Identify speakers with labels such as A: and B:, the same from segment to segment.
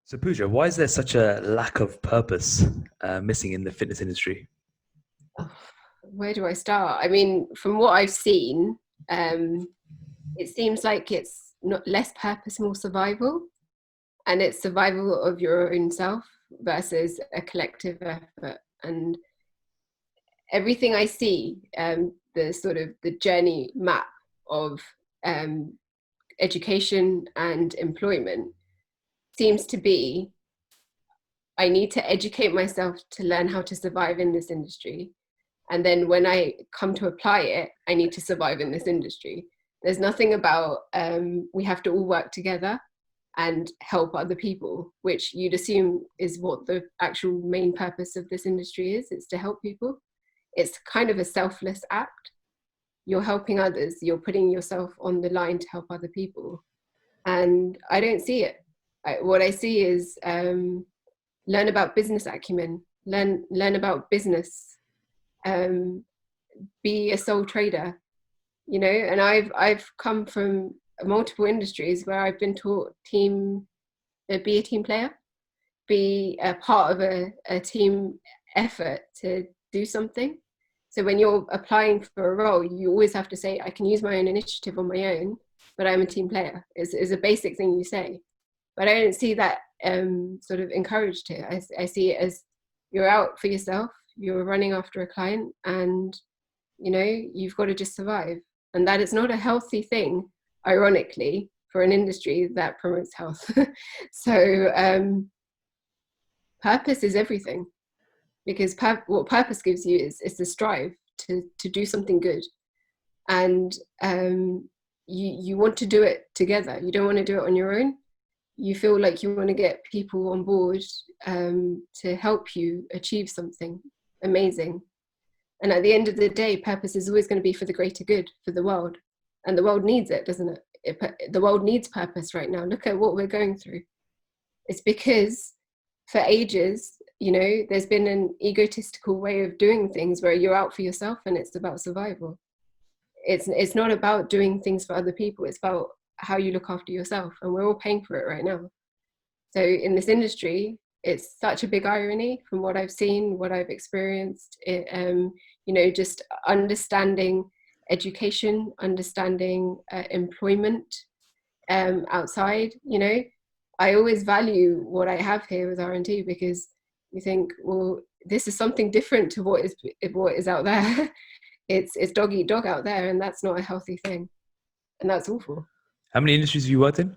A: So Pooja, why is there such a lack of purpose missing in the fitness industry?
B: Oh, where do I start? I mean, from what I've seen, um, it seems like it's not less purpose, more survival, and it's survival of your own self versus a collective effort. And everything I see, the sort of the journey map of um, education and employment seems to be I need to educate myself to learn how to survive in this industry. And then when I come to apply it, I need to survive in this industry. There's nothing about we have to all work together and help other people, which you'd assume is what the actual main purpose of this industry is. It's to help people. It's kind of a selfless act. You're helping others, you're putting yourself on the line to help other people. And I don't see it. What I see is learn about business acumen, learn about business, um, be a sole trader, and I've come from multiple industries where I've been taught be a team player, be a part of a team effort to do something. So when you're applying for a role, you always have to say, I can use my own initiative on my own, but I'm a team player, is a basic thing you say. But I don't see that sort of encouraged here. I see it as you're out for yourself, you're running after a client, and you've got to just survive. And that is not a healthy thing, ironically, for an industry that promotes health. So purpose is everything, because what purpose gives you is the strive to do something good. And you want to do it together. You don't want to do it on your own. You feel like you want to get people on board to help you achieve something amazing. And at the end of the day, purpose is always going to be for the greater good, for the world. And the world needs it, doesn't it? The world needs purpose right now. Look at what we're going through. It's because for ages, there's been an egotistical way of doing things where you're out for yourself and it's about survival. It's not about doing things for other people. It's about how you look after yourself. And we're all paying for it right now. So in this industry, it's such a big irony from what I've seen, what I've experienced. Just understanding education, understanding employment outside. I always value what I have here with R&D, because you think, well, this is something different to what is out there. It's dog eat dog out there, and that's not a healthy thing, and that's awful.
A: How many industries have you worked in?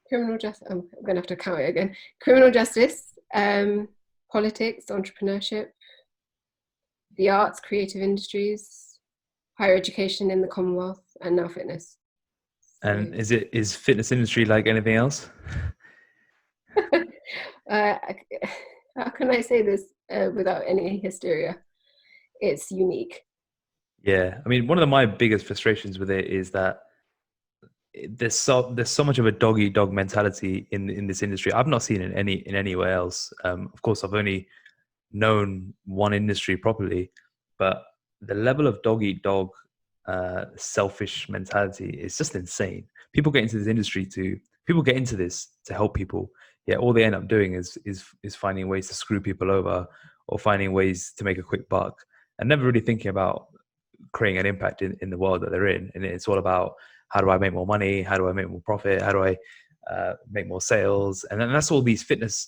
B: Criminal justice. I'm going to have to count it again. Criminal justice, politics, entrepreneurship, the arts, creative industries, higher education in the Commonwealth, and now fitness.
A: And is fitness industry like anything else?
B: uh, how can I say this without any hysteria? It's unique.
A: Yeah, I mean, one of my biggest frustrations with it is that there's so much of a dog eat dog mentality in this industry. I've not seen it anywhere else. Of course, I've only known one industry properly, but the level of dog eat dog selfish mentality is just insane. People get into this to help people. Yeah, all they end up doing is finding ways to screw people over or finding ways to make a quick buck and never really thinking about creating an impact in the world that they're in. And it's all about, how do I make more money? How do I make more profit? How do I make more sales? And then that's all these fitness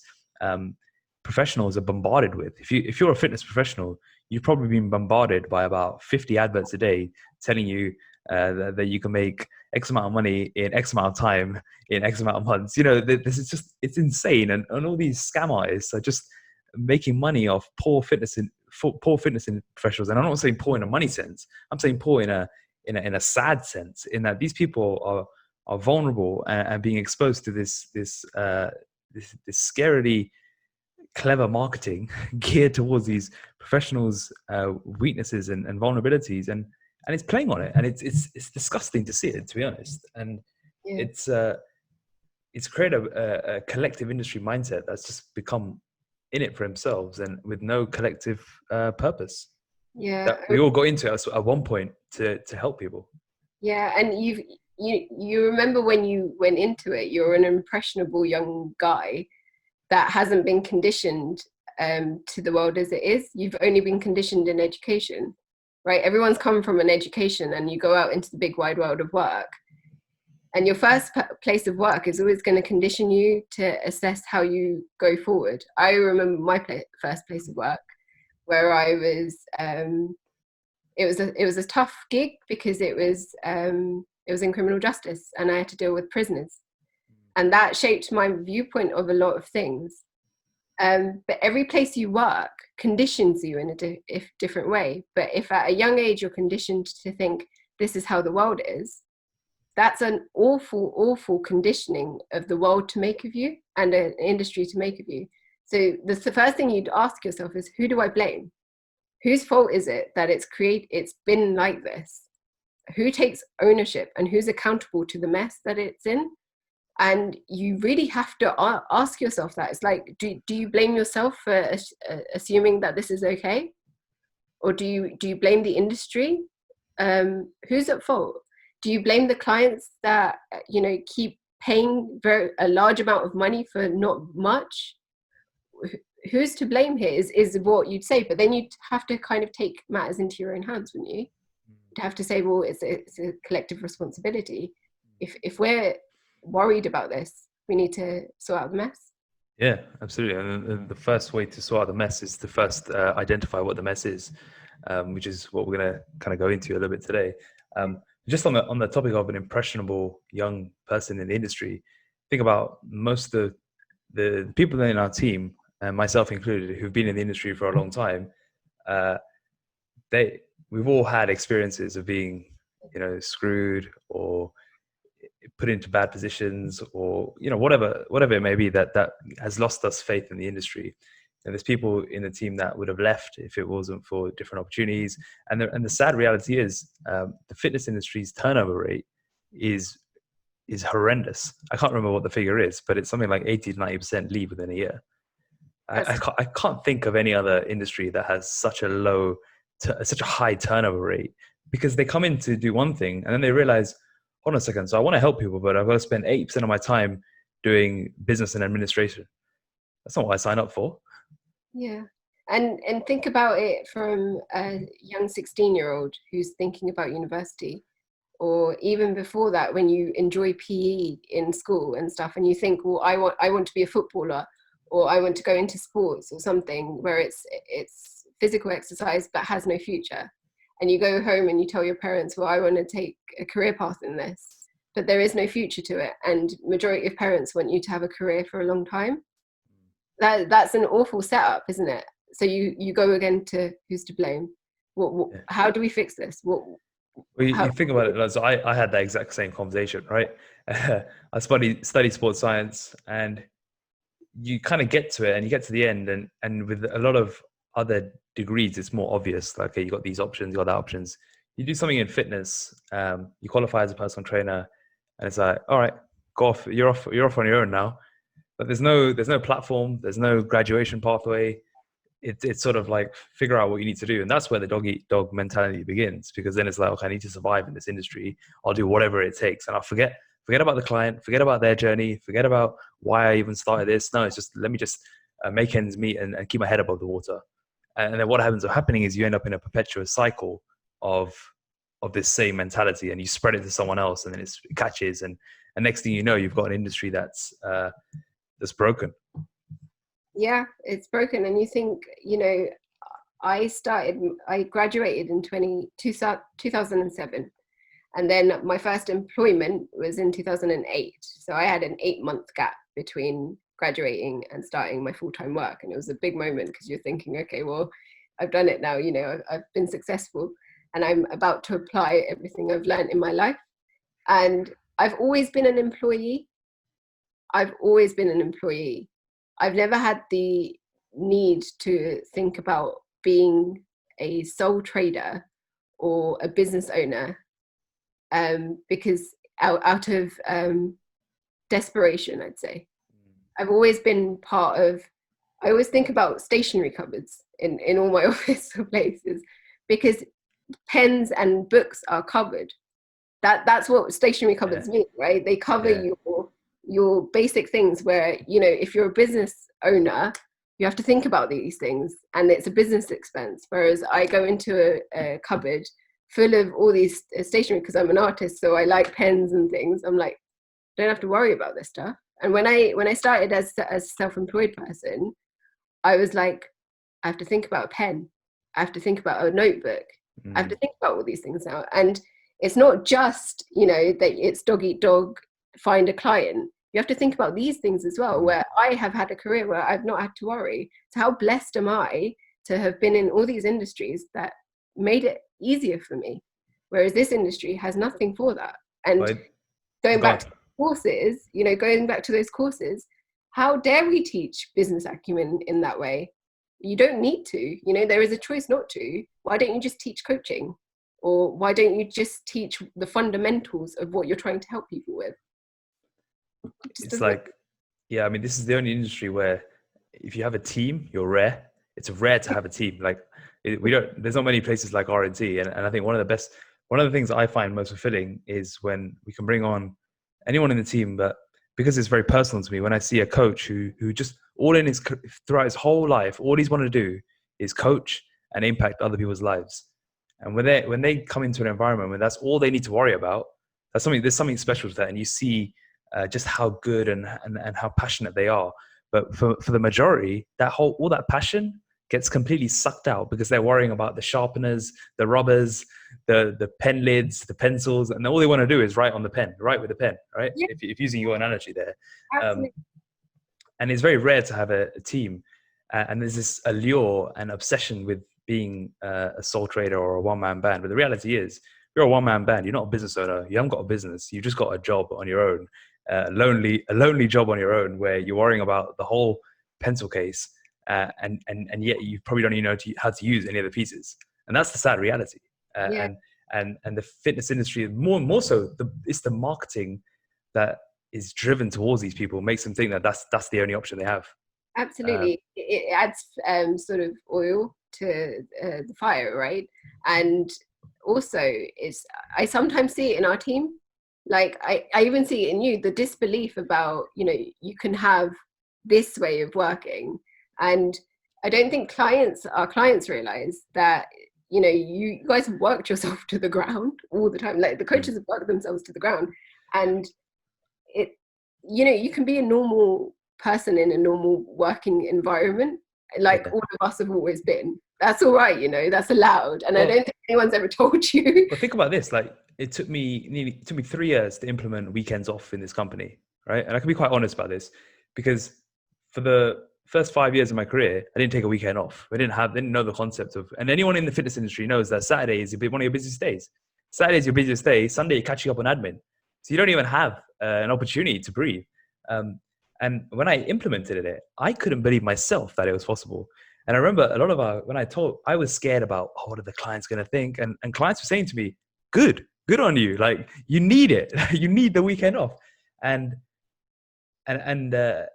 A: professionals are bombarded with. If you're a fitness professional, you've probably been bombarded by about 50 adverts a day telling you that you can make X amount of money in X amount of time in X amount of months. This is just, it's insane. And all these scam artists are just making money off poor fitness in professionals. And I'm not saying poor in a money sense. I'm saying poor in a sad sense, in that these people are vulnerable and being exposed to this scarily clever marketing geared towards these professionals' weaknesses and vulnerabilities, and it's playing on it, and it's disgusting to see it, to be honest. And
B: Yeah.
A: it's created a collective industry mindset that's just become in it for themselves and with no collective purpose
B: Yeah.
A: that we all got into at one point to help people.
B: Yeah, and you remember when you went into it, you're an impressionable young guy that hasn't been conditioned to the world as it is. You've only been conditioned in education, right? Everyone's come from an education, and you go out into the big wide world of work, and your first place of work is always going to condition you to assess how you go forward. I remember my first place of work, where I was it was a tough gig, because it was in criminal justice, and I had to deal with prisoners, and that shaped my viewpoint of a lot of things. But every place you work conditions you in a different way. But if at a young age you're conditioned to think this is how the world is, that's an awful, awful conditioning of the world to make of you, and an industry to make of you. So the first thing you'd ask yourself is, who do I blame? Whose fault is it that it's been like this? Who takes ownership, and who's accountable to the mess that it's in? And you really have to ask yourself that. It's like, do you blame yourself for assuming that this is okay? Or do you blame the industry? Who's at fault? Do you blame the clients that keep paying a large amount of money for not much? Who's to blame here is what you'd say. But then you'd have to kind of take matters into your own hands, wouldn't you? You'd have to say, well, it's a collective responsibility. If we're worried about this, we need to sort out the mess.
A: Yeah, absolutely. And the first way to sort out the mess is to first identify what the mess is, which is what we're going to kind of go into a little bit today. Just on the topic of an impressionable young person in the industry, think about most of the people in our team, and myself included, who've been in the industry for a long time. We've all had experiences of being, screwed or put into bad positions, or whatever it may be that has lost us faith in the industry. And there's people in the team that would have left if it wasn't for different opportunities. And the sad reality is, the fitness industry's turnover rate is horrendous. I can't remember what the figure is, but it's something like 80 to 90% leave within a year. I can't think of any other industry that has such a high turnover rate, because they come in to do one thing and then they realize, hold on a second, so I want to help people, but I've got to spend 8% of my time doing business and administration. That's not what I signed up for.
B: Yeah. And think about it from a young 16-year-old who's thinking about university, or even before that, when you enjoy PE in school and stuff, and you think, well, I want to be a footballer, or I want to go into sports or something where it's physical exercise but has no future. And you go home and you tell your parents, well, I want to take a career path in this, but there is no future to it. And majority of parents want you to have a career for a long time. That's an awful setup, isn't it? So you go again to who's to blame? How do we fix this?
A: You think about it, so I had that exact same conversation, right? I studied sports science, and you kind of get to it, and you get to the end, and with a lot of other degrees, it's more obvious. Like, okay, you got these options, you got that options. You do something in fitness, you qualify as a personal trainer, and it's like, all right, go off. You're off on your own now. But there's no platform, there's no graduation pathway. It's sort of like, figure out what you need to do, and that's where the dog eat dog mentality begins. Because then it's like, okay, I need to survive in this industry. I'll do whatever it takes, and I'll forget about the client, forget about their journey, forget about why I even started this. No, it's just, let me just make ends meet and keep my head above the water. And then what ends up happening is you end up in a perpetual cycle of this same mentality, and you spread it to someone else, and then it catches, and next thing you know, you've got an industry that's broken.
B: Yeah, it's broken. And you think, I graduated in 2007, and then my first employment was in 2008. So I had an 8-month gap between graduating and starting my full-time work. And it was a big moment, because you're thinking, okay, well, I've done it now, I've been successful, and I'm about to apply everything I've learned in my life. And I've always been an employee. I've never had the need to think about being a sole trader or a business owner, because out of desperation, I'd say. I've always been I always think about stationery cupboards in all my office places, because pens and books are covered. That's what stationary cupboards mean, right? They cover your basic things where, you know, if you're a business owner, you have to think about these things and it's a business expense. Whereas I go into a cupboard full of all these stationery because I'm an artist, so I like pens and things. I'm like, don't have to worry about this stuff. And when I started as a self-employed person, I was like, I have to think about a pen. I have to think about a notebook. I have to think about all these things now. And it's not just, you know, that it's dog eat dog, find a client. You have to think about these things as well, where I have had a career where I've not had to worry. So how blessed am I to have been in all these industries that made it easier for me, whereas this industry has nothing for that. And going back to courses, you know, going back to those courses, how dare we teach business acumen in that way? You don't need to, you know, there is a choice not to. Why don't you just teach coaching? Or why don't you just teach the fundamentals of what you're trying to help people with?
A: It's like, yeah, I mean, this is the only industry where if you have a team, you're rare. It's rare to have a team. Like there's not many places like R&T. And I think one of the things I find most fulfilling is when we can bring on anyone in the team, but because it's very personal to me, when I see a coach who just throughout his whole life, all he's wanted to do is coach and impact other people's lives. And when they come into an environment where that's all they need to worry about, there's something special to that. And you see just how good and how passionate they are. But for the majority, all that passion gets completely sucked out because they're worrying about the sharpeners, the rubbers, the pen lids, the pencils, and all they want to do is write with the pen, right? Yeah. If using your analogy there. And it's very rare to have a team. And there's this allure and obsession with being a sole trader or a one-man band. But the reality is, you're a one-man band. You're not a business owner. You haven't got a business. You've just got a job on your own. A lonely job on your own where you're worrying about the whole pencil case and yet you probably don't even know how to use any of the pieces, and that's the sad reality. And the fitness industry more and more so it's the marketing that is driven towards these people, makes them think that that's the only option they have.
B: Absolutely. It adds sort of oil to the fire, right? And also I sometimes see it in our team. Like I even see it in you, the disbelief about, you know, you can have this way of working. And I don't think our clients realize that, you know, you guys have worked yourself to the ground all the time. Like the coaches have worked themselves to the ground. And it, you know, you can be a normal person in a normal working environment, like all of us have always been. That's all right, you know, that's allowed. And I don't think anyone's ever told you.
A: But think about this, like it took me 3 years to implement weekends off in this company, right? And I can be quite honest about this because for the first 5 years of my career, I didn't take a weekend off. I didn't know the concept of, and anyone in the fitness industry knows that Saturday is one of your busiest days. Saturday is your busiest day. Sunday, you're catching up on admin. So you don't even have an opportunity to breathe. And when I implemented it, I couldn't believe myself that it was possible. And I remember a lot of when I was scared about, what are the clients going to think? And clients were saying to me, good on you. Like you need it. You need the weekend off. And the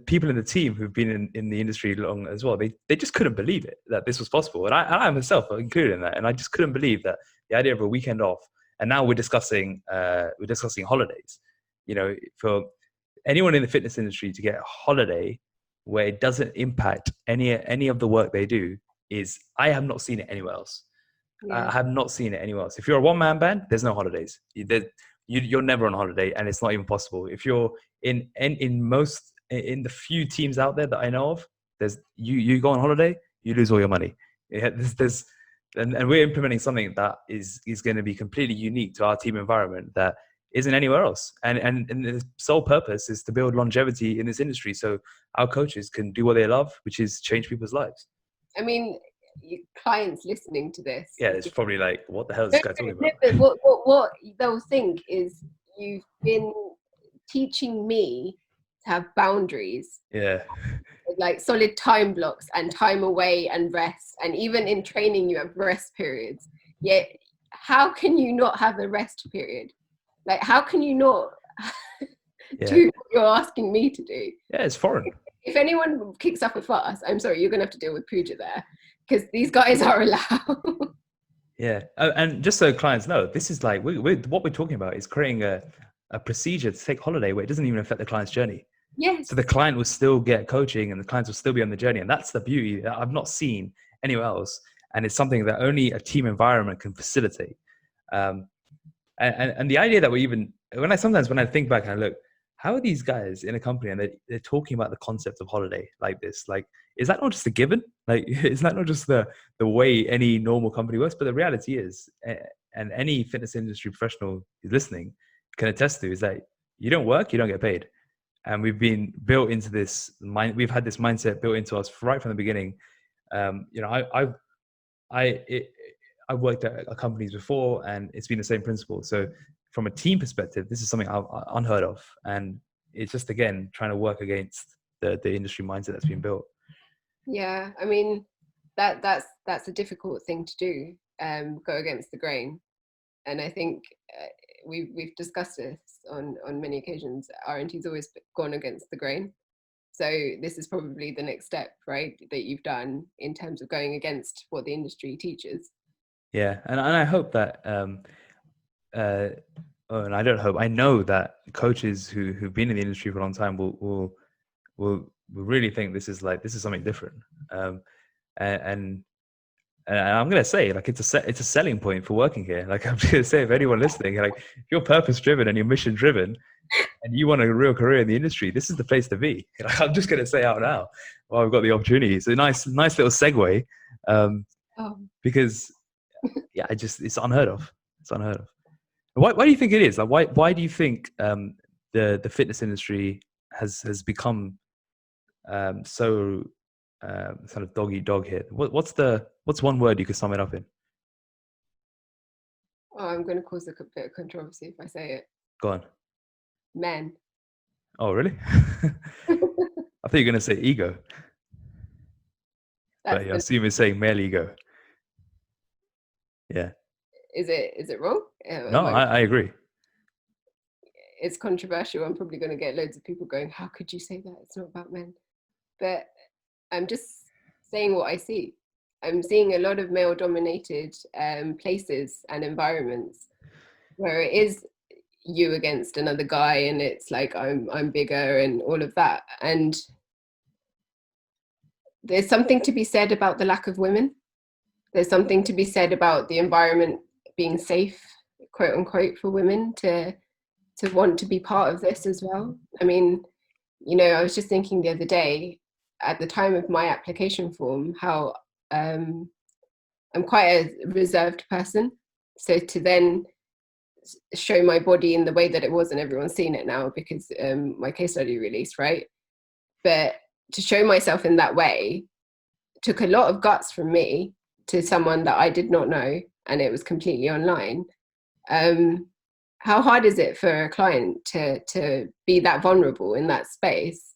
A: people in the team who've been in the industry long as well, they just couldn't believe it, that this was possible. And I myself included in that. And I just couldn't believe that the idea of a weekend off. And now we're discussing holidays, you know, for anyone in the fitness industry to get a holiday where it doesn't impact any of the work they do I have not seen it anywhere else. I have not seen it anywhere else. If you're a one-man band, there's no holidays. You're never on holiday, and it's not even possible. If you're in the few teams out there that I know of, you go on holiday, you lose all your money. And we're implementing something that is going to be completely unique to our team environment that isn't anywhere else. And the sole purpose is to build longevity in this industry so our coaches can do what they love, which is change people's lives.
B: I mean, clients listening to this.
A: Yeah, it's probably like, what the hell is this guy talking about?
B: What they'll think is you've been teaching me to have boundaries.
A: Yeah.
B: Like solid time blocks and time away and rest. And even in training, you have rest periods. Yet, how can you not have a rest period? Like, how can you not do what you're asking me to do?
A: Yeah, it's foreign.
B: If anyone kicks up a fuss, I'm sorry, you're going to have to deal with Puja there, because these guys are allowed.
A: Yeah, and just so clients know, this is like what we're talking about is creating a procedure to take holiday where it doesn't even affect the client's journey.
B: Yes.
A: So the client will still get coaching, and the clients will still be on the journey, and that's the beauty that I've not seen anywhere else, and it's something that only a team environment can facilitate. Um, and the idea that we even when I think back and I look, how are these guys in a company and they're talking about the concept of holiday like this? Like, is that not just a given? Like, is that not just the way any normal company works? But the reality is, and any fitness industry professional who's listening can attest to, is that you don't work, you don't get paid. And we've been built into this mind. We've had this mindset built into us right from the beginning. You know, I've worked at companies before, and it's been the same principle. So, from a team perspective, this is something I've unheard of, and it's just again trying to work against the industry mindset that's been built.
B: Yeah, I mean that's a difficult thing to do, go against the grain. And I think we've discussed this on many occasions. R&T's always gone against the grain. So this is probably the next step, right, that you've done in terms of going against what the industry teaches.
A: Yeah, and I hope that, and I don't hope, I know that coaches who've been in the industry for a long time will really think this is something different. And and I'm gonna say, like, it's a selling point for working here. Like, I'm just gonna say, if anyone listening, like, if you're purpose driven and you're mission driven, and you want a real career in the industry, this is the place to be. Like, I'm just gonna say out now, while we've got the opportunity. It's a nice little segue,
B: Oh,
A: because yeah, it's unheard of. It's unheard of. Why do you think it is? Like, why do you think the fitness industry has become so sort of dog eat dog here? What's one word you could sum it up in?
B: I'm going to cause a bit of controversy if I say it.
A: Go on.
B: Men.
A: Oh, really? I thought you were going to say ego, but I assume you're saying male ego. Yeah.
B: Is it wrong?
A: No, I agree.
B: It's controversial. I'm probably going to get loads of people going, how could you say that? It's not about men. But I'm just saying what I see. I'm seeing a lot of male dominated places and environments where it is you against another guy, and it's like I'm bigger and all of that. And there's something to be said about the lack of women. There's something to be said about the environment being safe, quote unquote, for women to want to be part of this as well. I mean, I was just thinking the other day, at the time of my application form, how I'm quite a reserved person. So to then show my body in the way that it was, and everyone's seen it now because my case study released, right? But to show myself in that way took a lot of guts from me to someone that I did not know, and it was completely online. How hard is it for a client to be that vulnerable in that space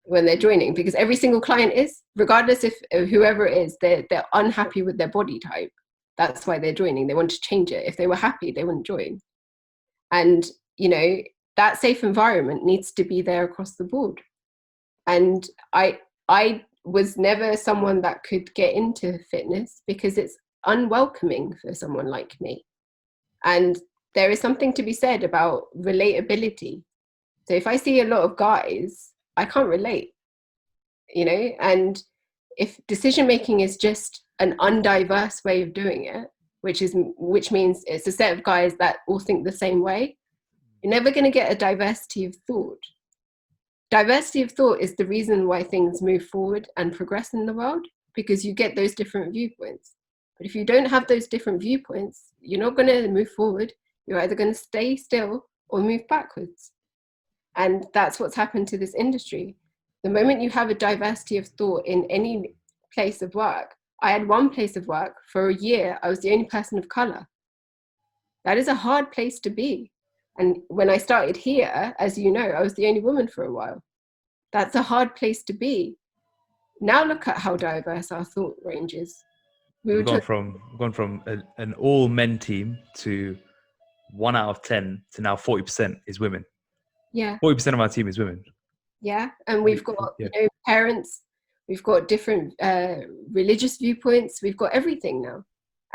B: when they're joining? Because every single client is, regardless if whoever it is, they're unhappy with their body type. That's why they're joining. They want to change it. If they were happy, they wouldn't join. And that safe environment needs to be there across the board. And I was never someone that could get into fitness because it's unwelcoming for someone like me. And there is something to be said about relatability. So if I see a lot of guys, I can't relate, and if decision making is just an undiverse way of doing it, which means it's a set of guys that all think the same way, you're never going to get a diversity of thought. Diversity of thought is the reason why things move forward and progress in the world, because you get those different viewpoints. But if you don't have those different viewpoints, you're not going to move forward. You're either going to stay still or move backwards. And that's what's happened to this industry. The moment you have a diversity of thought in any place of work, I had one place of work for a year, I was the only person of color. That is a hard place to be. And when I started here, as you know, I was the only woman for a while. That's a hard place to be. Now look at how diverse our thought range is.
A: We've gone from an all men team to 1 out of 10 to now 40% is women.
B: Yeah.
A: 40% of our team is women.
B: Yeah, and we've got parents, we've got different religious viewpoints, we've got everything now.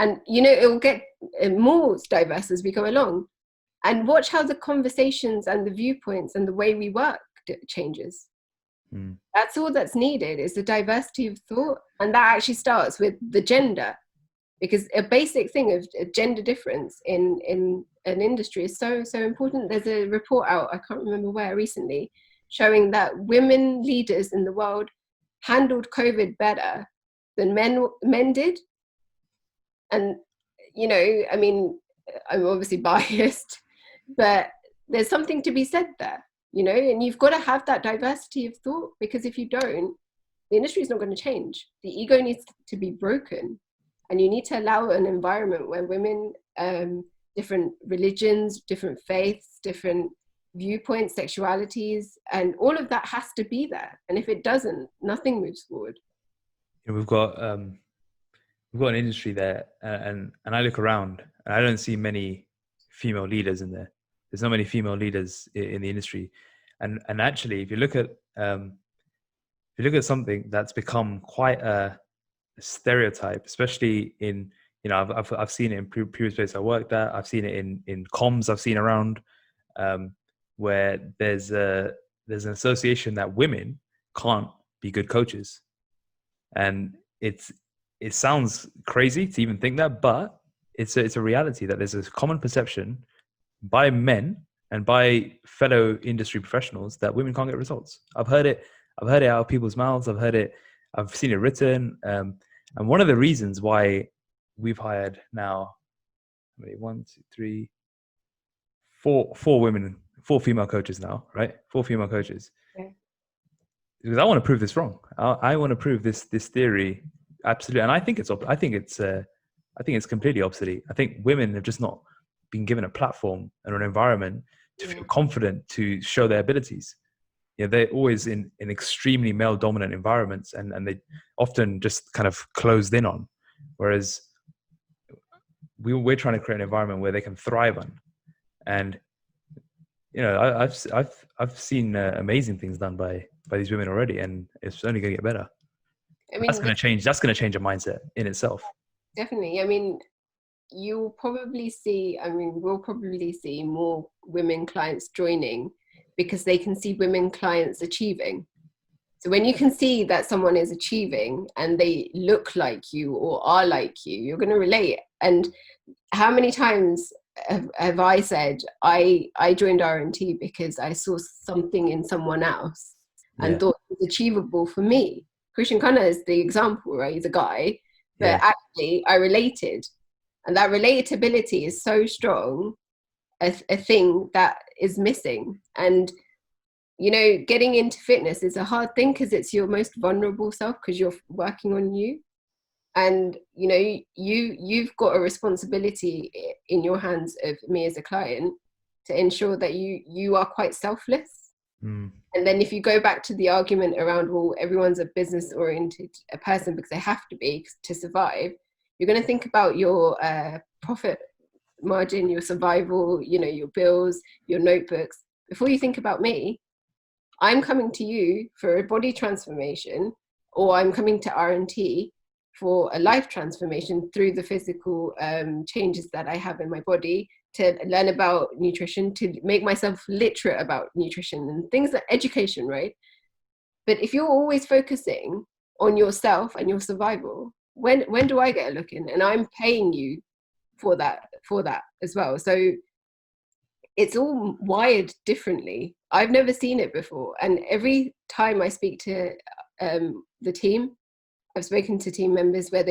B: And, it will get more diverse as we go along. And watch how the conversations and the viewpoints and the way we work changes. That's all that's needed, is the diversity of thought. And that actually starts with the gender, because a basic thing of gender difference in an industry is so important. There's a report out, I can't remember where, recently, showing that women leaders in the world handled COVID better than men did. And, I mean, I'm obviously biased, but there's something to be said there, and you've got to have that diversity of thought, because if you don't, the industry is not going to change. The ego needs to be broken, and you need to allow an environment where women, different religions, different faiths, different viewpoints, sexualities, and all of that has to be there. And if it doesn't, nothing moves forward.
A: We've got an industry there, and I look around and I don't see many female leaders in there. There's not many female leaders in the industry, and actually, if you look at something that's become quite a stereotype, especially in, I've seen it in previous places I worked at. I've seen it in comms. I've seen around where there's an association that women can't be good coaches, and it sounds crazy to even think that, but it's a reality that there's a common perception by men and by fellow industry professionals that women can't get results. I've heard it out of people's mouths. I've seen it written. And one of the reasons why we've hired now, four female coaches now, right? 4 female coaches.
B: Okay.
A: Because I want to prove this wrong. I want to prove this theory absolutely, and I think it's completely obsolete. I think women have just not been given a platform and an environment to feel confident to show their abilities. They're always in extremely male dominant environments, and they often just kind of closed in on, whereas we're trying to create an environment where they can thrive on. And I've seen amazing things done by these women already, and it's only going to get better. I mean, that's going to change a mindset in itself.
B: Definitely. I mean, we'll probably see more women clients joining, because they can see women clients achieving. So when you can see that someone is achieving and they look like you or are like you, you're going to relate. And how many times have I said, I joined R&T because I saw something in someone else and thought it was achievable for me. Christian Connor is the example, right? He's a guy, but actually I related. And that relatability is so strong, a thing that is missing. And getting into fitness is a hard thing, because it's your most vulnerable self, because you're working on you. And you've got a responsibility in your hands of me as a client to ensure that you are quite selfless. And then if you go back to the argument around, well, everyone's a business oriented person because they have to be to survive, you're going to think about your profit margin, your survival, your bills, your notebooks, before you think about me. I'm coming to you for a body transformation, or I'm coming to R&T for a life transformation through the physical changes that I have in my body, to learn about nutrition, to make myself literate about nutrition and things like education, right? But if you're always focusing on yourself and your survival, when do I get a look in? And I'm paying you for that as well. So it's all wired differently. I've never seen it before. And every time I speak to the team, I've spoken to team members where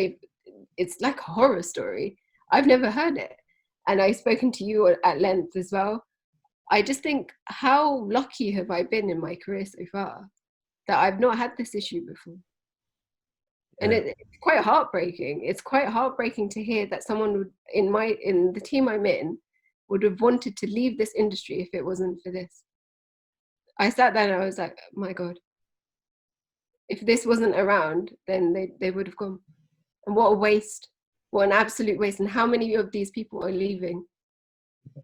B: it's like a horror story. I've never heard it. And I've spoken to you at length as well. I just think, how lucky have I been in my career so far that I've not had this issue before? And it's quite heartbreaking. It's quite heartbreaking to hear that someone would, in the team I'm in, would have wanted to leave this industry if it wasn't for this. I sat there and I was like, oh my God, if this wasn't around, then they would have gone. And what a waste. What an absolute waste. And how many of these people are leaving?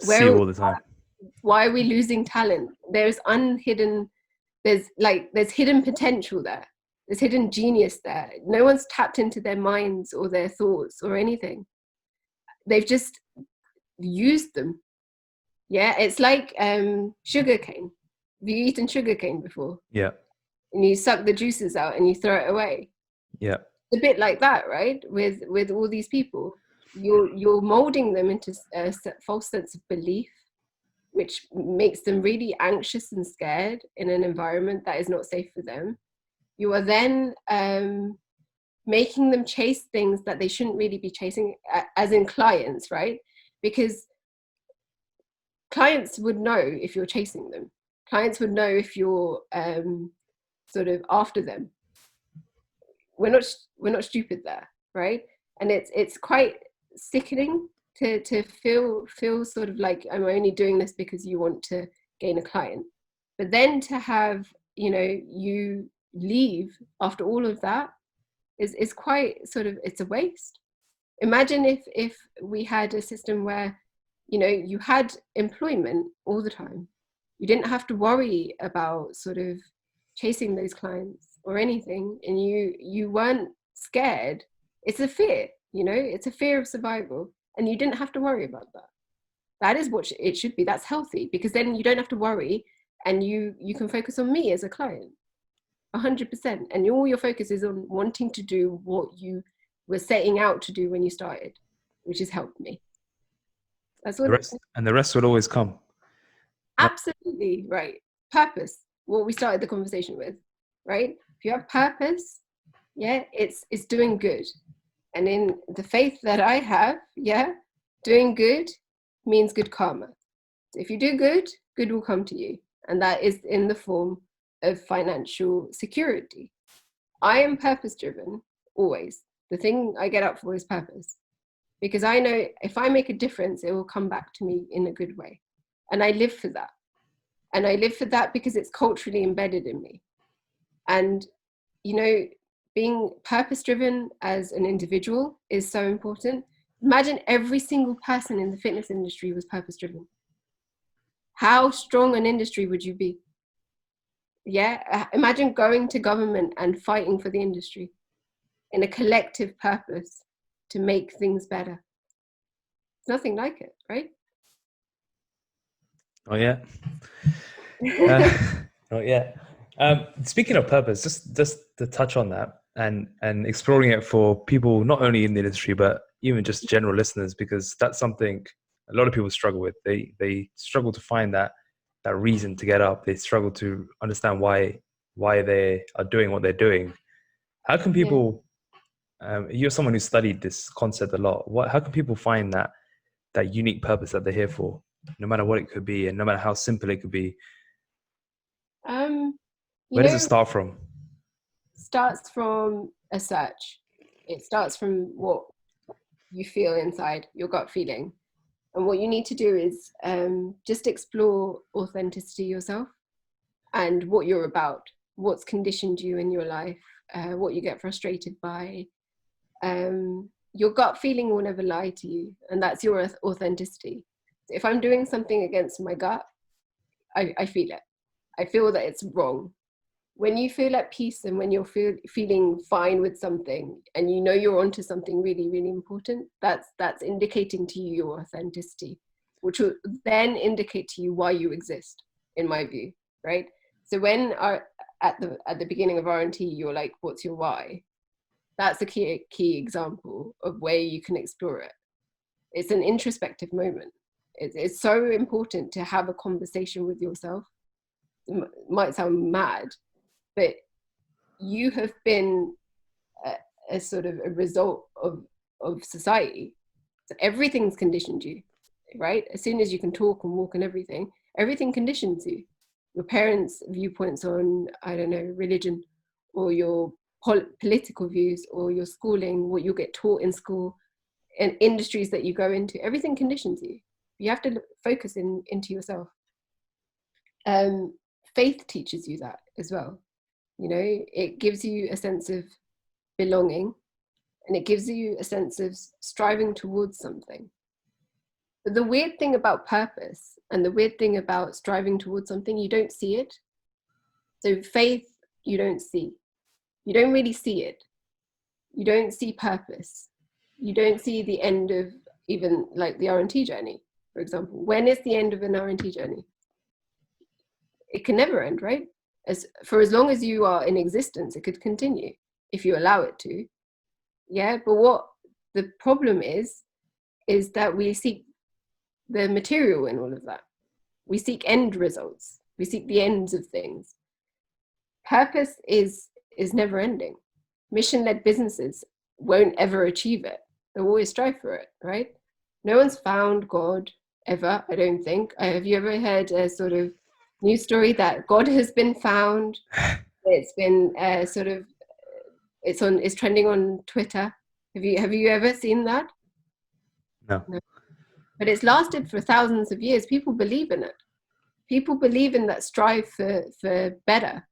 A: See all the time.
B: Why are we losing talent? There's hidden potential there. There's hidden genius there. No one's tapped into their minds or their thoughts or anything. they've just used them. Yeah, it's like sugarcane. Have you eaten sugarcane before?
A: Yeah.
B: And you suck the juices out and you throw it away.
A: Yeah.
B: It's a bit like that, right? With all these people, you're molding them into a false sense of belief, which makes them really anxious and scared in an environment that is not safe for them. You are then making them chase things that they shouldn't really be chasing, as in clients, right? Because clients would know if you're chasing them. Clients would know if you're sort of after them. We're not stupid there, right? And it's quite sickening to feel sort of like I'm only doing this because you want to gain a client. But then to have, you leave after all of that is quite sort of, it's a waste. Imagine if we had a system where, you had employment all the time. You didn't have to worry about sort of chasing those clients or anything, and you weren't scared. It's a fear, it's a fear of survival, and you didn't have to worry about that. That is what it should be. That's healthy, because then you don't have to worry, and you can focus on me as a client 100%, and all your focus is on wanting to do what you were setting out to do when you started, which has helped me. That's what
A: The rest will always come.
B: Absolutely right. Purpose, what we started the conversation with, right? If you have purpose, yeah, it's doing good. And in the faith that I have, yeah, doing good means good karma. So if you do good, good will come to you, and that is in the form of financial security. I am purpose driven always. The thing I get up for is purpose, because I know if I make a difference, it will come back to me in a good way. And I live for that. And I live for that because it's culturally embedded in me. And, being purpose driven as an individual is so important. Imagine every single person in the fitness industry was purpose driven. How strong an industry would you be? Yeah, imagine going to government and fighting for the industry in a collective purpose to make things better. It's nothing like it, right?
A: Oh yeah. Oh yeah. Speaking of purpose, just to touch on that and exploring it for people not only in the industry but even just general listeners, because that's something a lot of people struggle with. They struggle to find that reason to get up. They struggle to understand why they are doing what they're doing. How can people? You're someone who studied this concept a lot. How can people find that unique purpose that they're here for, no matter what it could be, and no matter how simple it could be? Where does it start from?
B: Starts from a search. It starts from what you feel inside, your gut feeling. And what you need to do is just explore authenticity yourself and what you're about, what's conditioned you in your life, what you get frustrated by. Your gut feeling will never lie to you, and that's your authenticity. If I'm doing something against my gut, I feel it. I feel that it's wrong. When you feel at peace and when you're feeling fine with something and you're onto something really, really important, that's indicating to you your authenticity, which will then indicate to you why you exist, in my view, right? So when at the beginning of R&T, you're like, what's your why? That's a key example of where you can explore it. It's an introspective moment. It's so important to have a conversation with yourself. It might sound mad, but you have been a sort of a result of society. So everything's conditioned you, right? As soon as you can talk and walk and everything conditions you. Your parents' viewpoints on, I don't know, religion, or your political views, or your schooling, what you get taught in school, and industries that you go into, everything conditions you. You have to focus into yourself. Faith teaches you that as well. It gives you a sense of belonging, and it gives you a sense of striving towards something. But the weird thing about purpose and the weird thing about striving towards something, you don't see it. So faith, you don't see. You don't really see it. You don't see purpose. You don't see the end of even like the R&T journey, for example. When is the end of an R&T journey? It can never end, right? For as long as you are in existence, it could continue if you allow it to. Yeah, but what the problem is that we seek the material in all of that. We seek end results. We seek the ends of things. Purpose is never ending. Mission-led businesses won't ever achieve it. They'll always strive for it, right? No one's found God ever, I don't think. Have you ever heard a sort of news story that God has been found? It's been it's trending on Twitter. Have you ever seen that?
A: No.
B: But it's lasted for thousands of years. People believe in it. People believe in that strive for better,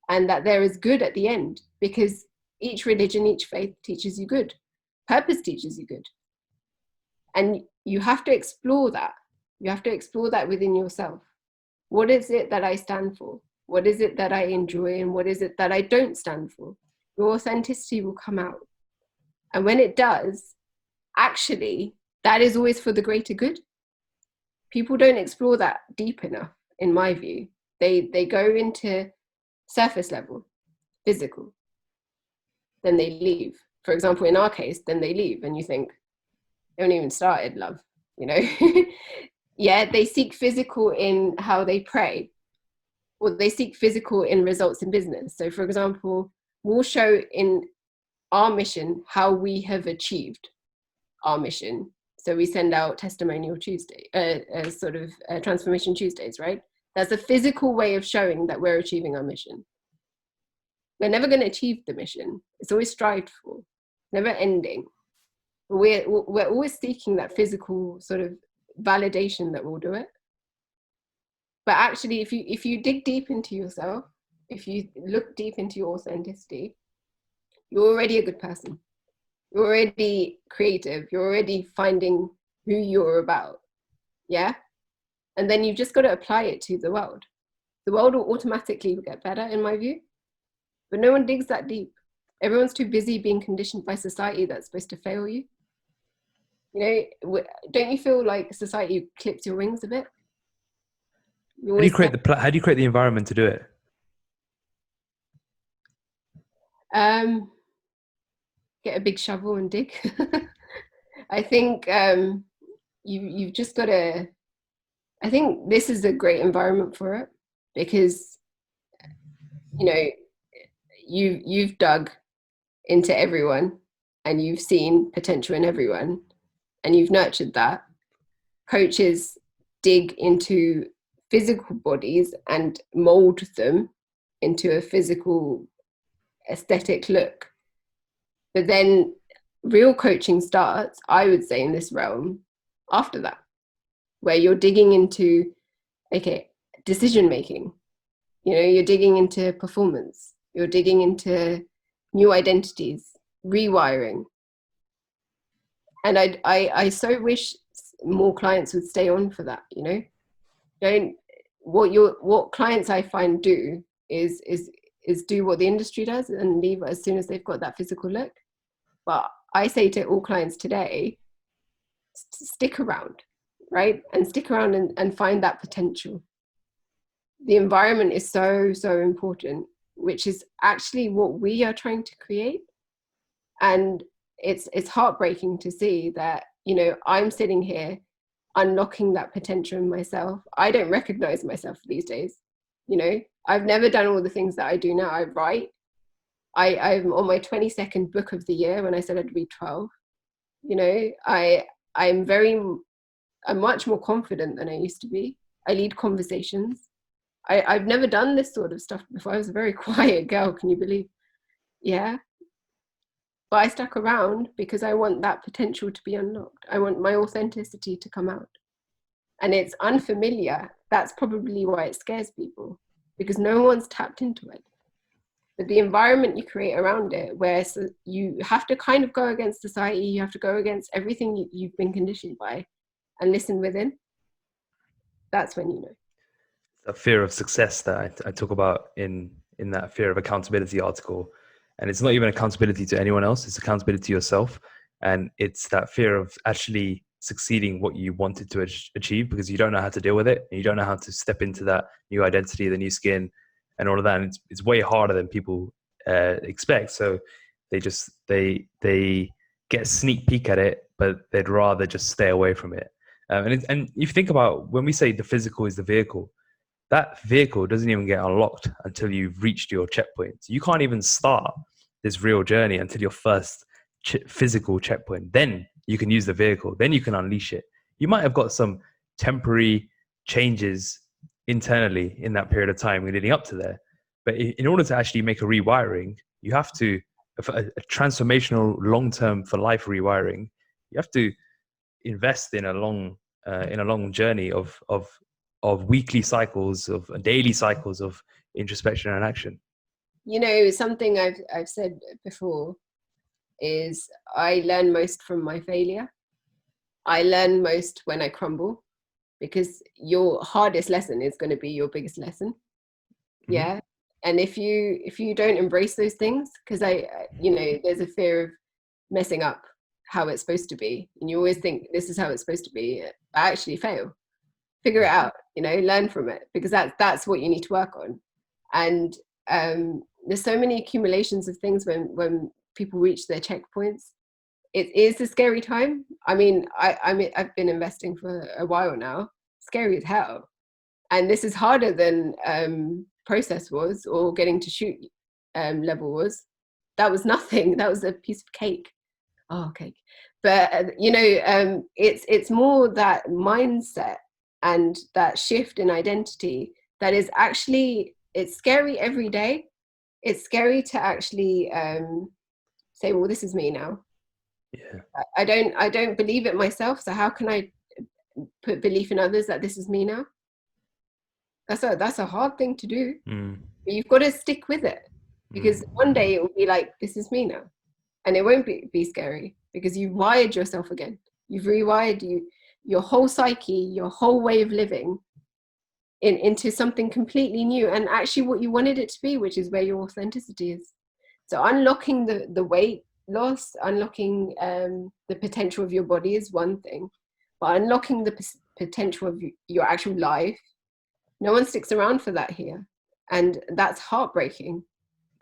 B: and that there is good at the end, because each religion, each faith teaches you good. Purpose teaches you good. And you have to explore that. You have to explore that within yourself. What is it that I stand for? What is it that I enjoy? And what is it that I don't stand for? Your authenticity will come out. And when it does, actually, that is always for the greater good. People don't explore that deep enough, in my view. They go into surface level, physical, then they leave. For example, in our case, then they leave, and you think, they haven't even started, love, you know? Yeah, they seek physical in how they pray, or they seek physical in results in business. So for example, we'll show in our mission how we have achieved our mission. So we send out testimonial Tuesday, transformation Tuesdays, right? That's a physical way of showing that we're achieving our mission. We're never going to achieve the mission. It's always strived for, never ending. But we're always seeking that physical sort of validation that we'll do it. But actually, if you dig deep into yourself, if you look deep into your authenticity, you're already a good person. You're already creative. You're already finding who you're about. Yeah? And then you've just got to apply it to the world. The world will automatically get better, in my view. But no one digs that deep. Everyone's too busy being conditioned by society that's supposed to fail you. You know, don't you feel like society clips your wings a bit?
A: How do you create the environment to do it?
B: Get a big shovel and dig. I think you've just got to. I think this is a great environment for it, because you know you've dug into everyone, and you've seen potential in everyone, and you've nurtured that. Coaches dig into physical bodies and mold them into a physical aesthetic look. But then real coaching starts, I would say, in this realm after that, where you're digging into, okay, decision making. You know, you're digging into performance. You're digging into new identities, rewiring. And I so wish more clients would stay on for that, you know. What clients I find do is do what the industry does and leave as soon as they've got that physical look. But I say to all clients today, stick around, right? And stick around and find that potential. The environment is so important, which is actually what we are trying to create. And it's heartbreaking to see that, you know, I'm sitting here unlocking that potential in myself. I don't recognize myself these days. You know, I've never done all the things that I do now. I write. I'm on my 22nd book of the year when I said I'd read 12. You know, I'm much more confident than I used to be. I lead conversations. I've never done this sort of stuff before. I was a very quiet girl, can you believe? Yeah. But I stuck around because I want that potential to be unlocked. I want my authenticity to come out. And it's unfamiliar. That's probably why it scares people, because no one's tapped into it. But the environment you create around it, where you have to kind of go against society, you have to go against everything you've been conditioned by and listen within, that's when you know.
A: A fear of success that I talk about in that fear of accountability article. And it's not even accountability to anyone else, it's accountability to yourself. And it's that fear of actually succeeding what you wanted to achieve, because you don't know how to deal with it, and you don't know how to step into that new identity, the new skin, and all of that. And it's way harder than people expect. So they get a sneak peek at it, but they'd rather just stay away from it. And if you think about, when we say the physical is the vehicle, that vehicle doesn't even get unlocked until you've reached your checkpoint. You can't even start this real journey until your first physical checkpoint. Then you can use the vehicle. Then you can unleash it. You might have got some temporary changes internally in that period of time leading up to there. But in order to actually make a rewiring, you have to, a transformational, long-term, for life rewiring, you have to invest in a long journey of weekly cycles, of daily cycles of introspection and action.
B: You know, something I've said before is I learn most from my failure. I learn most when I crumble, because your hardest lesson is going to be your biggest lesson. Mm-hmm. Yeah. And if you don't embrace those things, because there's a fear of messing up how it's supposed to be, and you always think this is how it's supposed to be, I actually fail. Figure it out, learn from it, because that's what you need to work on. And there's so many accumulations of things when people reach their checkpoints. It is a scary time. I mean, I've been investing for a while now. Scary as hell. And this is harder than process was, or getting to shoot level was. That was nothing. That was a piece of cake. Oh, cake. But it's more that mindset and that shift in identity that is actually, it's scary every day. It's scary to actually say, well, this is me now.
A: Yeah.
B: I don't believe it myself, so how can I put belief in others that this is me now? That's a hard thing to do. But you've got to stick with it, because one day it will be like, this is me now, and it won't be scary, because you've wired yourself again. You've rewired your whole psyche, your whole way of living into something completely new, and actually what you wanted it to be, which is where your authenticity is. So unlocking the weight loss, unlocking the potential of your body is one thing, but unlocking the potential of your actual life, no one sticks around for that here, and that's heartbreaking.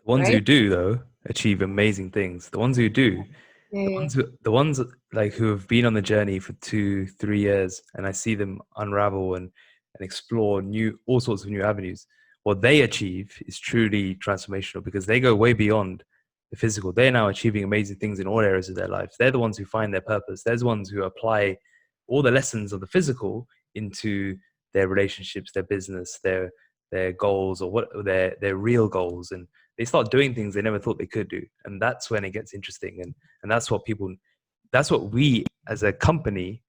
A: The ones who do, though, achieve amazing things. The ones who do, the ones like who have been on the journey for 2-3 years, and I see them unravel and explore all sorts of new avenues. What they achieve is truly transformational, because they go way beyond the physical. They're now achieving amazing things in all areas of their lives. They're the ones who find their purpose. They're the ones who apply all the lessons of the physical into their relationships, their business, their goals, or what their real goals, and they start doing things they never thought they could do. And that's when it gets interesting, and that's what we as a company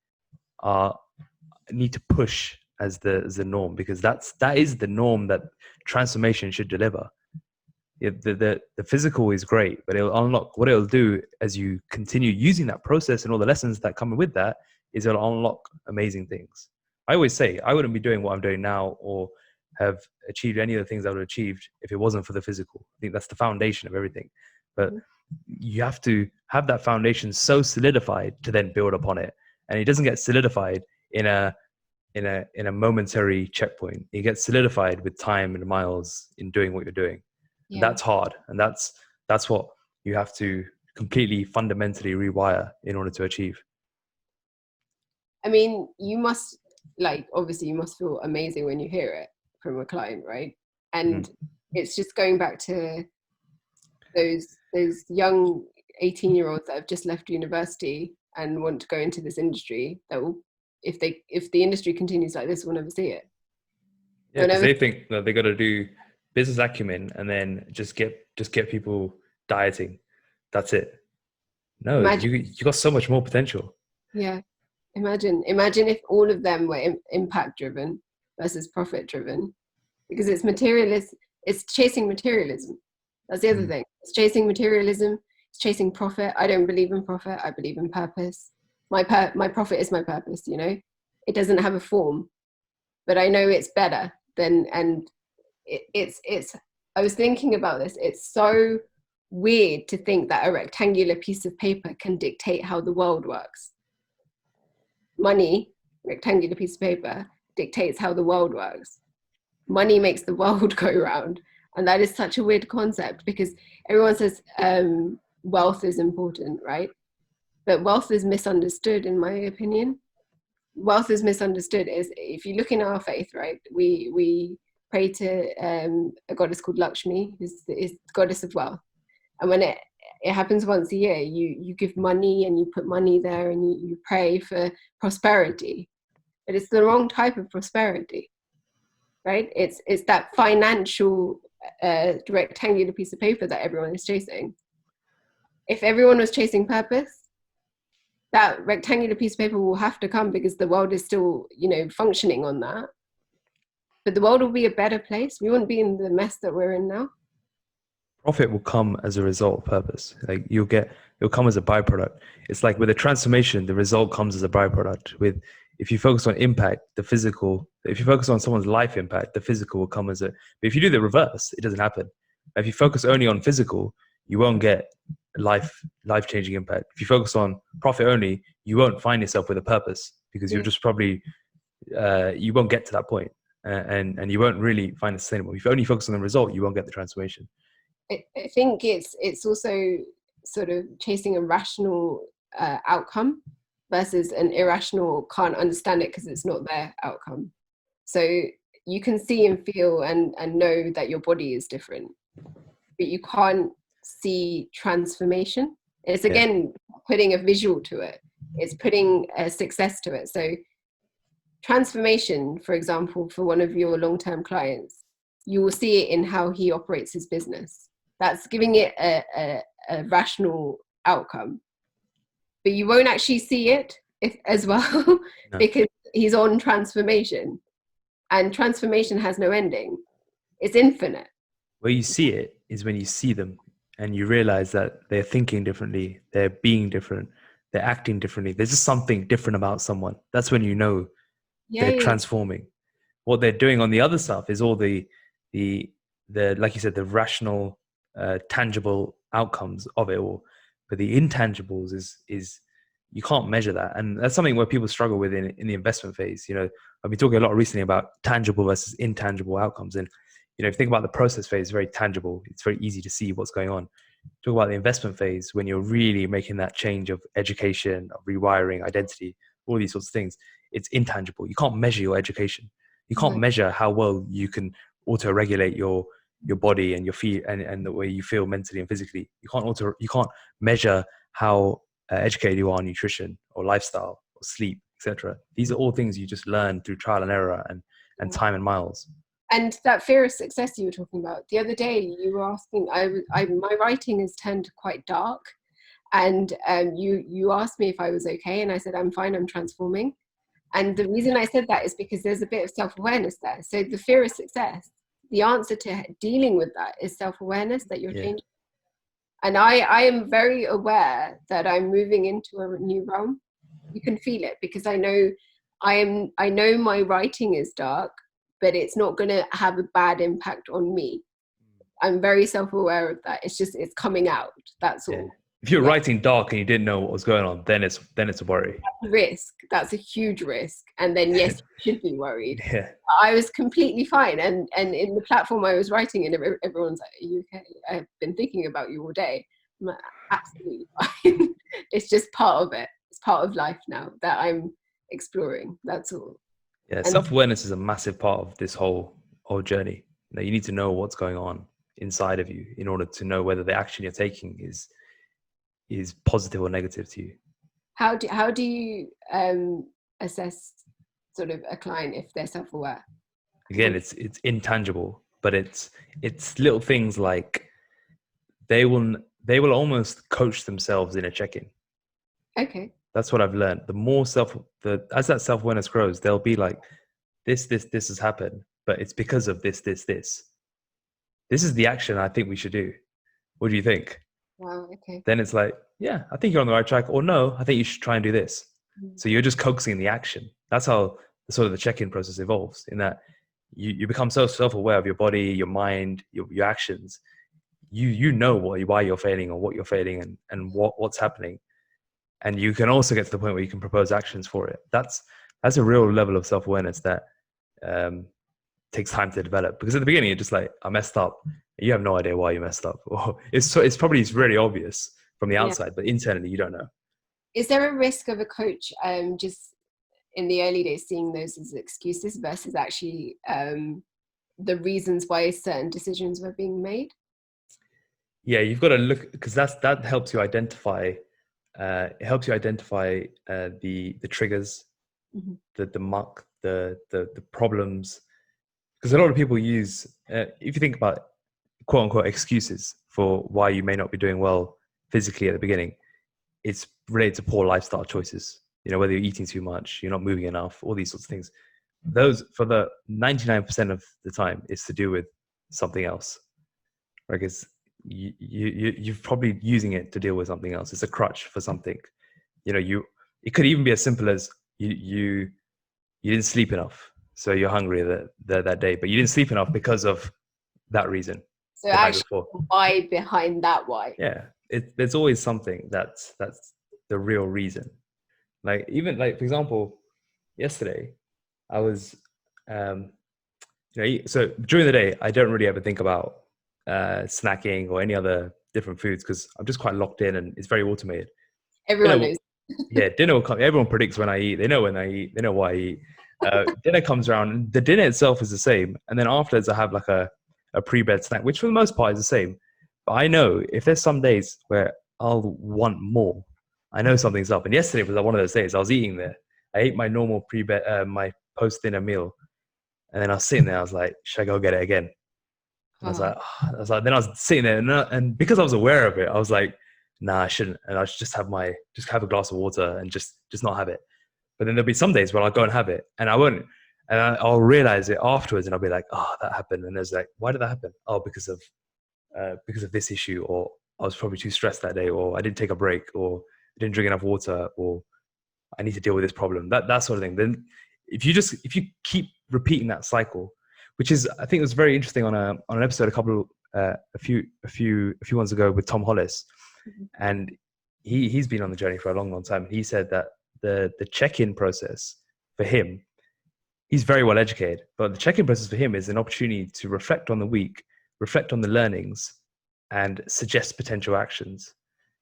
A: need to push as the norm, because that is the norm that transformation should deliver. The physical is great, but what it'll do as you continue using that process and all the lessons that come with that is it'll unlock amazing things. I always say I wouldn't be doing what I'm doing now, or have achieved any of the things I would have achieved, if it wasn't for the physical. I think that's the foundation of everything. But you have to have that foundation so solidified to then build upon it. And it doesn't get solidified in a momentary checkpoint. It gets solidified with time and miles in doing what you're doing. Yeah. That's hard. And that's what you have to completely fundamentally rewire in order to achieve.
B: I mean, you must, obviously you must feel amazing when you hear it from a client, right? And it's just going back to those young 18-year-olds that have just left university and want to go into this industry, that will, if the industry continues like this, we'll never see it.
A: Yeah, because they think that they got to do business acumen and then just get people dieting. That's it. No, you got so much more potential.
B: Yeah. Imagine if all of them were impact driven versus profit driven, because it's materialist. It's chasing materialism. That's the other thing. It's chasing materialism. It's chasing profit. I don't believe in profit. I believe in purpose. My profit is my purpose. It doesn't have a form, but I know it's better than. And it's. I was thinking about this. It's so weird to think that a rectangular piece of paper can dictate how the world works. money, rectangular piece of paper, dictates how the world works. Money makes the world go round. And that is such a weird concept, because everyone says wealth is important, right? But wealth is misunderstood, in my opinion. Wealth is misunderstood is, if you look in our faith, right, we pray to a goddess called Lakshmi, who's is goddess of wealth. And when it happens once a year, you give money and you put money there, and you pray for prosperity. But it's the wrong type of prosperity, right? It's that financial rectangular piece of paper that everyone is chasing. If everyone was chasing purpose, that rectangular piece of paper will have to come, because the world is still, functioning on that. But the world will be a better place. We wouldn't be in the mess that we're in now.
A: Profit will come as a result of purpose. Like it'll come as a byproduct. It's like with a transformation, the result comes as a byproduct. If you focus on impact, if you focus on someone's life impact, the physical will come as a, but if you do the reverse, it doesn't happen. If you focus only on physical, you won't get life-changing impact. If you focus on profit only, you won't find yourself with a purpose, because you'll just probably, you won't get to that point, and you won't really find it sustainable. If you only focus on the result, you won't get the transformation.
B: I think it's also sort of chasing a rational outcome versus an irrational, can't understand it because it's not their outcome. So you can see and feel and know that your body is different, but you can't see transformation. It's again putting a visual to it. It's putting a success to it. So transformation, for example, for one of your long-term clients, you will see it in how he operates his business. That's giving it a rational outcome. But you won't actually see it as well because he's on transformation. And transformation has no ending. It's infinite.
A: Where you see it is when you see them and you realize that they're thinking differently, they're being different, they're acting differently. There's just something different about someone. That's when you know they're transforming. What they're doing on the other stuff is all the like you said, the rational, tangible outcomes of it all. But the intangibles is you can't measure that, and that's something where people struggle with in the investment phase. I've been talking a lot recently about tangible versus intangible outcomes, and if you think about the process phase, it's very tangible. It's very easy to see what's going on. Talk about the investment phase, when you're really making that change of education, of rewiring, identity, all these sorts of things. It's intangible. You can't measure your education. You can't measure how well you can auto-regulate your body and your feet and the way you feel mentally and physically. You can't measure how educated you are on nutrition or lifestyle or sleep, etc. These are all things you just learn through trial and error and time and miles.
B: And that fear of success you were talking about the other day, you were asking, my writing has turned quite dark, and you asked me if I was okay, and I said I'm fine, I'm transforming. And the reason I said that is because there's a bit of self-awareness there. So the fear of success, the answer to dealing with that is self-awareness, that you're changing. And I am very aware that I'm moving into a new realm. You can feel it, because I know my writing is dark, but it's not going to have a bad impact on me. I'm very self-aware of that. It's coming out. That's all.
A: If you're writing dark and you didn't know what was going on, then it's a worry.
B: That's a risk. That's a huge risk. And then yes, you should be worried.
A: Yeah.
B: I was completely fine. And in the platform I was writing in, everyone's like, "Are you okay? I've been thinking about you all day." I'm like, absolutely fine. It's just part of it. It's part of life now that I'm exploring. That's all.
A: Yeah, self-awareness is a massive part of this whole journey. You need to know what's going on inside of you in order to know whether the action you're taking is positive or negative to you.
B: How do you assess sort of a client if they're self-aware?
A: Again, it's intangible, but it's little things like they will almost coach themselves in a check-in.
B: Okay.
A: That's what I've learned. The more as that self-awareness grows, they'll be like, this has happened, but it's because of this. This is the action I think we should do. What do you think?
B: Wow. Okay.
A: Then it's like, yeah, I think you're on the right track, or no, I think you should try and do this. So you're just coaxing the action. That's how the check-in process evolves, in that you become so self-aware of your body, your mind, your actions. You know why you're failing or what you're failing and what's happening. and you can also get to the point where you can propose actions for it. That's a real level of self-awareness that takes time to develop, because at the beginning you're just like, I messed up. You have no idea why you messed up, or it's probably really obvious from the
B: Yeah.
A: outside, but internally you don't know.
B: Is there a risk of a coach just in the early days seeing those as excuses versus actually the reasons why certain decisions were being made?
A: Yeah, you've got to look, because that helps you identify. It helps you identify the triggers,
B: Mm-hmm.
A: the muck, the problems. Because a lot of people use, if you think about quote unquote excuses for why you may not be doing well physically at the beginning, it's related to poor lifestyle choices. You know, whether you're eating too much, you're not moving enough, all these sorts of things. Those, for the 99% of the time, is to do with something else. Right? Because you're probably using it to deal with something else. It's a crutch for something. You know, it could even be as simple as you didn't sleep enough, so you're hungry that day, but you didn't sleep enough because of that reason
B: So
A: the night
B: actually,
A: before.
B: why behind that why?
A: Yeah, there's always something that's the real reason. Like, even like, for example, yesterday I was, um, so during the day I don't really ever think about snacking or any other different foods, because I'm just quite locked in and it's very automated.
B: Everyone
A: Dinner,
B: knows.
A: yeah, dinner will come. Everyone predicts when I eat. They know when I eat. They know why I eat. Dinner comes around, and the dinner itself is the same. And then afterwards, I have like a pre-bed snack, which for the most part is the same. But I know if there's some days where I'll want more, I know something's up. And yesterday was like one of those days. I was eating there. I ate my normal pre-bed, my post-dinner meal, and then I was sitting there. I was like, should I go get it again? And then I was sitting there, and because I was aware of it, I was like, nah, I shouldn't. And I should just have a glass of water and just not have it. But then there'll be some days where I'll go and have it, and I won't, and I'll realize it afterwards, and I'll be like, oh, that happened. And there's like, why did that happen? Oh, because of this issue, or I was probably too stressed that day, or I didn't take a break, or I didn't drink enough water, or I need to deal with this problem. That sort of thing. Then if you keep repeating that cycle, which is, I think it was very interesting on an episode a few months ago with Tom Hollis, and he's been on the journey for a long time. He said that the check-in process for him, he's very well educated, but the check-in process for him is an opportunity to reflect on the week, reflect on the learnings, and suggest potential actions.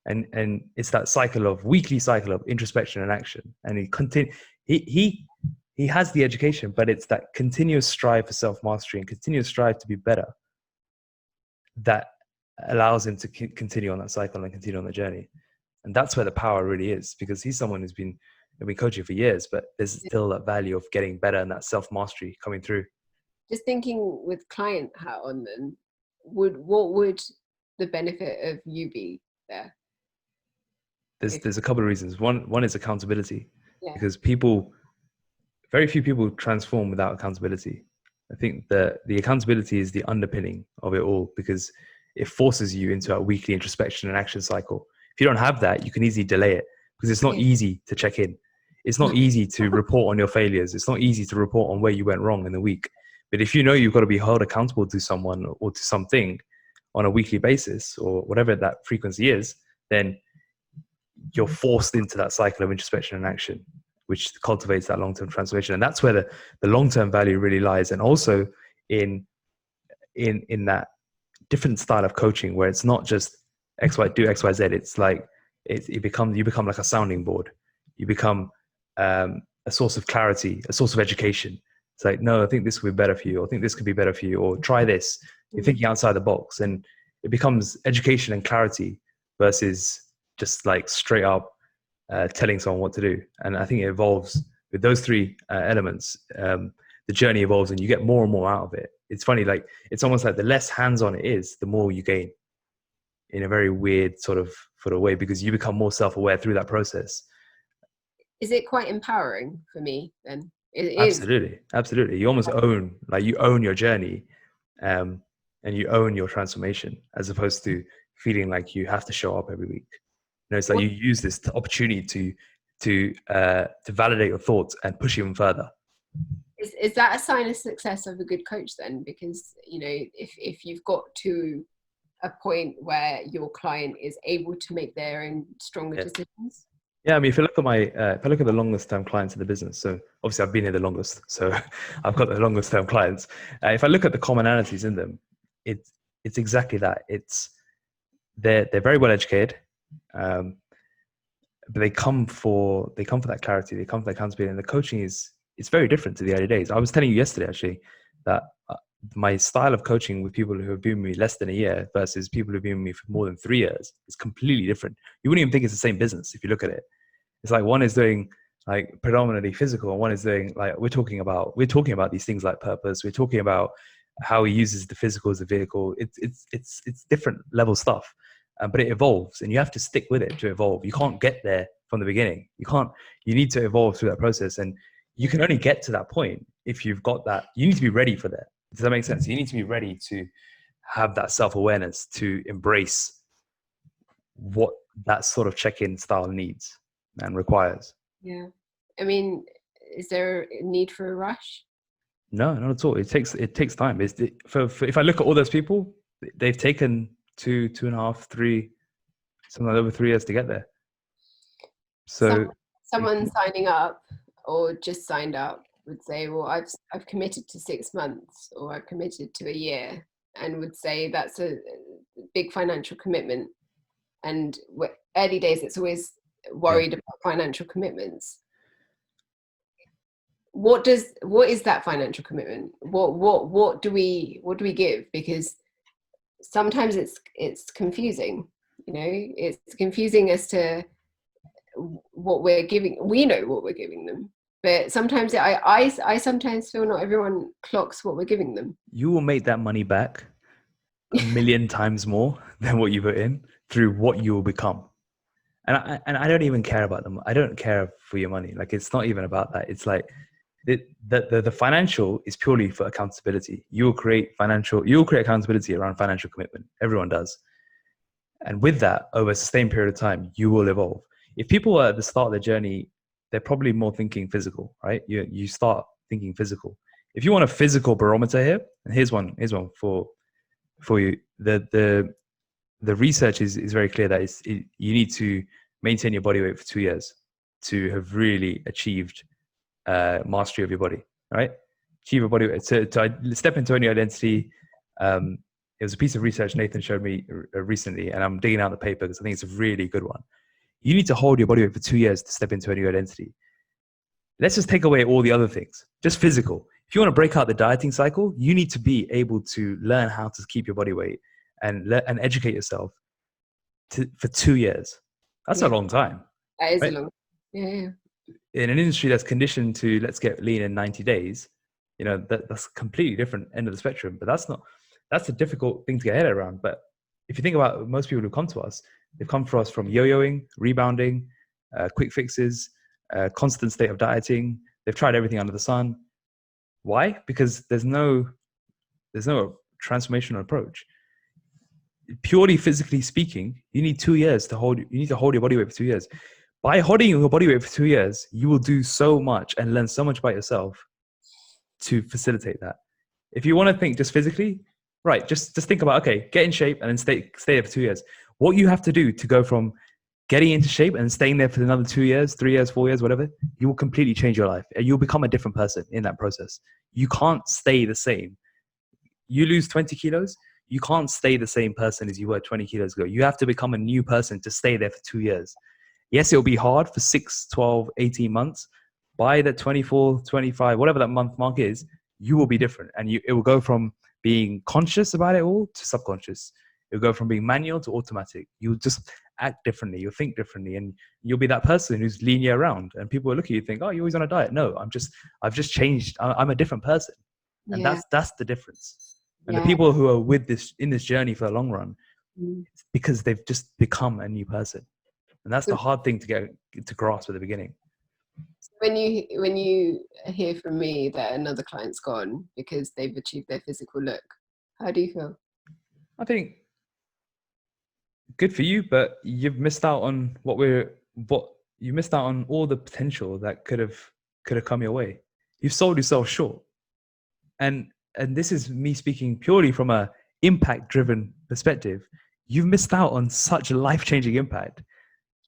A: And it's that weekly cycle of introspection and action. And he has the education, but it's that continuous strive for self-mastery and continuous strive to be better that allows him to continue on that cycle and continue on the journey. And that's where the power really is, because he's someone who's been coaching for years, but there's still that value of getting better and that self-mastery coming through.
B: Just thinking with client hat on, then what would the benefit of you be there?
A: There's a couple of reasons. One is accountability,
B: Yeah.
A: because very few people transform without accountability. I think that the accountability is the underpinning of it all, because it forces you into a weekly introspection and action cycle. If you don't have that, you can easily delay it, because it's not easy to check in. It's not easy to report on your failures. It's not easy to report on where you went wrong in the week. But if you know you've got to be held accountable to someone or to something on a weekly basis, or whatever that frequency is, then you're forced into that cycle of introspection and action, which cultivates that long-term transformation. And that's where the long-term value really lies. And also in that different style of coaching, where it's not just do X, Y, Z. It's like, you become like a sounding board. You become a source of clarity, a source of education. It's like, no, I think this would be better for you, or I think this could be better for you, or try this. You're thinking outside the box, and it becomes education and clarity versus just like straight up telling someone what to do. And I think it evolves with those three elements. The journey evolves, and you get more and more out of it. It's funny, like, it's almost like the less hands-on it is, the more you gain, in a very weird sort of way, because you become more self-aware through that process.
B: Is it quite empowering for me then? It is.
A: Absolutely. You almost own your journey, and you own your transformation, as opposed to feeling like you have to show up every week. It's like you use this opportunity to validate your thoughts and push even further.
B: Is that a sign of success of a good coach then? Because, if you've got to a point where your client is able to make their own stronger decisions.
A: Yeah, I mean, if I look at the longest term clients in the business, so obviously I've been here the longest, so I've got the longest term clients. If I look at the commonalities in them, it's it's exactly that. It's they're very well educated, um, but they come for that clarity, they come for that accountability, and the coaching is it's very different to the early days. I was telling you yesterday actually that my style of coaching with people who have been with me less than a year versus people who've been with me for more than 3 years is completely different. You wouldn't even think it's the same business if you look at it. It's like one is doing like predominantly physical, and one is doing like we're talking about these things like purpose. We're talking about how he uses the physical as a vehicle. It's different level stuff, but it evolves, and you have to stick with it to evolve. You can't get there from the beginning. You can't. You need to evolve through that process, and you can only get to that point if you've got that. You need to be ready for that. Does that make sense? You need to be ready to have that self awareness to embrace what that sort of check-in style needs and requires.
B: Yeah. I mean, is there a need for a rush?
A: No, not at all. It takes time. For if I look at all those people, they've taken 2.5, 3, something like over 3 years to get there. So
B: Someone signing up or just signed up would say, well, I've committed to 6 months, or I've committed to a year, and would say that's a big financial commitment. And early days, it's always worried about financial commitments. What is that financial commitment? What do we give? Because sometimes it's confusing. It's confusing as to what we're giving. We know what we're giving them, but sometimes I sometimes feel not everyone clocks what we're giving them.
A: you will make that money back a million times more than what you put in through what you will become. And I don't even care about them. I don't care for your money. Like it's not even about that. It's like the financial is purely for accountability. You will create accountability around financial commitment. Everyone does. And with that, over a sustained period of time, you will evolve. If people are at the start of their journey, they're probably more thinking physical, right? You start thinking physical. If you want a physical barometer here, and here's one for you. The research is very clear that you need to maintain your body weight for 2 years to have really achieved mastery of your body, right? Achieve a body weight. To step into a new identity, it was a piece of research Nathan showed me recently, and I'm digging out the paper because I think it's a really good one. You need to hold your body weight for 2 years to step into a new identity. Let's just take away all the other things, just physical. If you want to break out the dieting cycle, you need to be able to learn how to keep your body weight and educate yourself for 2 years. That's a long time.
B: That is
A: right?
B: a long. Yeah.
A: In an industry that's conditioned to let's get lean in 90 days, that's completely different end of the spectrum. But that's a difficult thing to get head around. But if you think about most people who come to us, they've come for us from yo-yoing, rebounding, quick fixes, constant state of dieting. They've tried everything under the sun. Why? Because there's no transformational approach. Purely physically speaking, you need 2 years to hold. You need to hold your body weight for 2 years. By holding your body weight for 2 years, you will do so much and learn so much about yourself to facilitate that. If you want to think just physically, right, just think about, okay, get in shape and then stay there for 2 years. What you have to do to go from getting into shape and staying there for another 2 years, 3 years, 4 years, whatever, you will completely change your life. You'll become a different person in that process. You can't stay the same. You lose 20 kilos, you can't stay the same person as you were 20 kilos ago. You have to become a new person to stay there for 2 years. Yes, it'll be hard for 6, 12, 18 months. By the 24, 25, whatever that month mark is, you will be different. And it will go from being conscious about it all to subconscious. It'll go from being manual to automatic. You'll just act differently. You'll think differently. And you'll be that person who's lean year round. And people will look at you and think, oh, you're always on a diet. No, I've just changed. I'm a different person. And that's the difference. And the people who are in this journey for the long run, it's because they've just become a new person. And that's the hard thing to get to grasp at the beginning.
B: When you hear from me that another client's gone because they've achieved their physical look, how do you feel?
A: I think good for you, but you've missed out on you missed out on all the potential that could have come your way. You've sold yourself short. And this is me speaking purely from a impact driven perspective. You've missed out on such a life-changing impact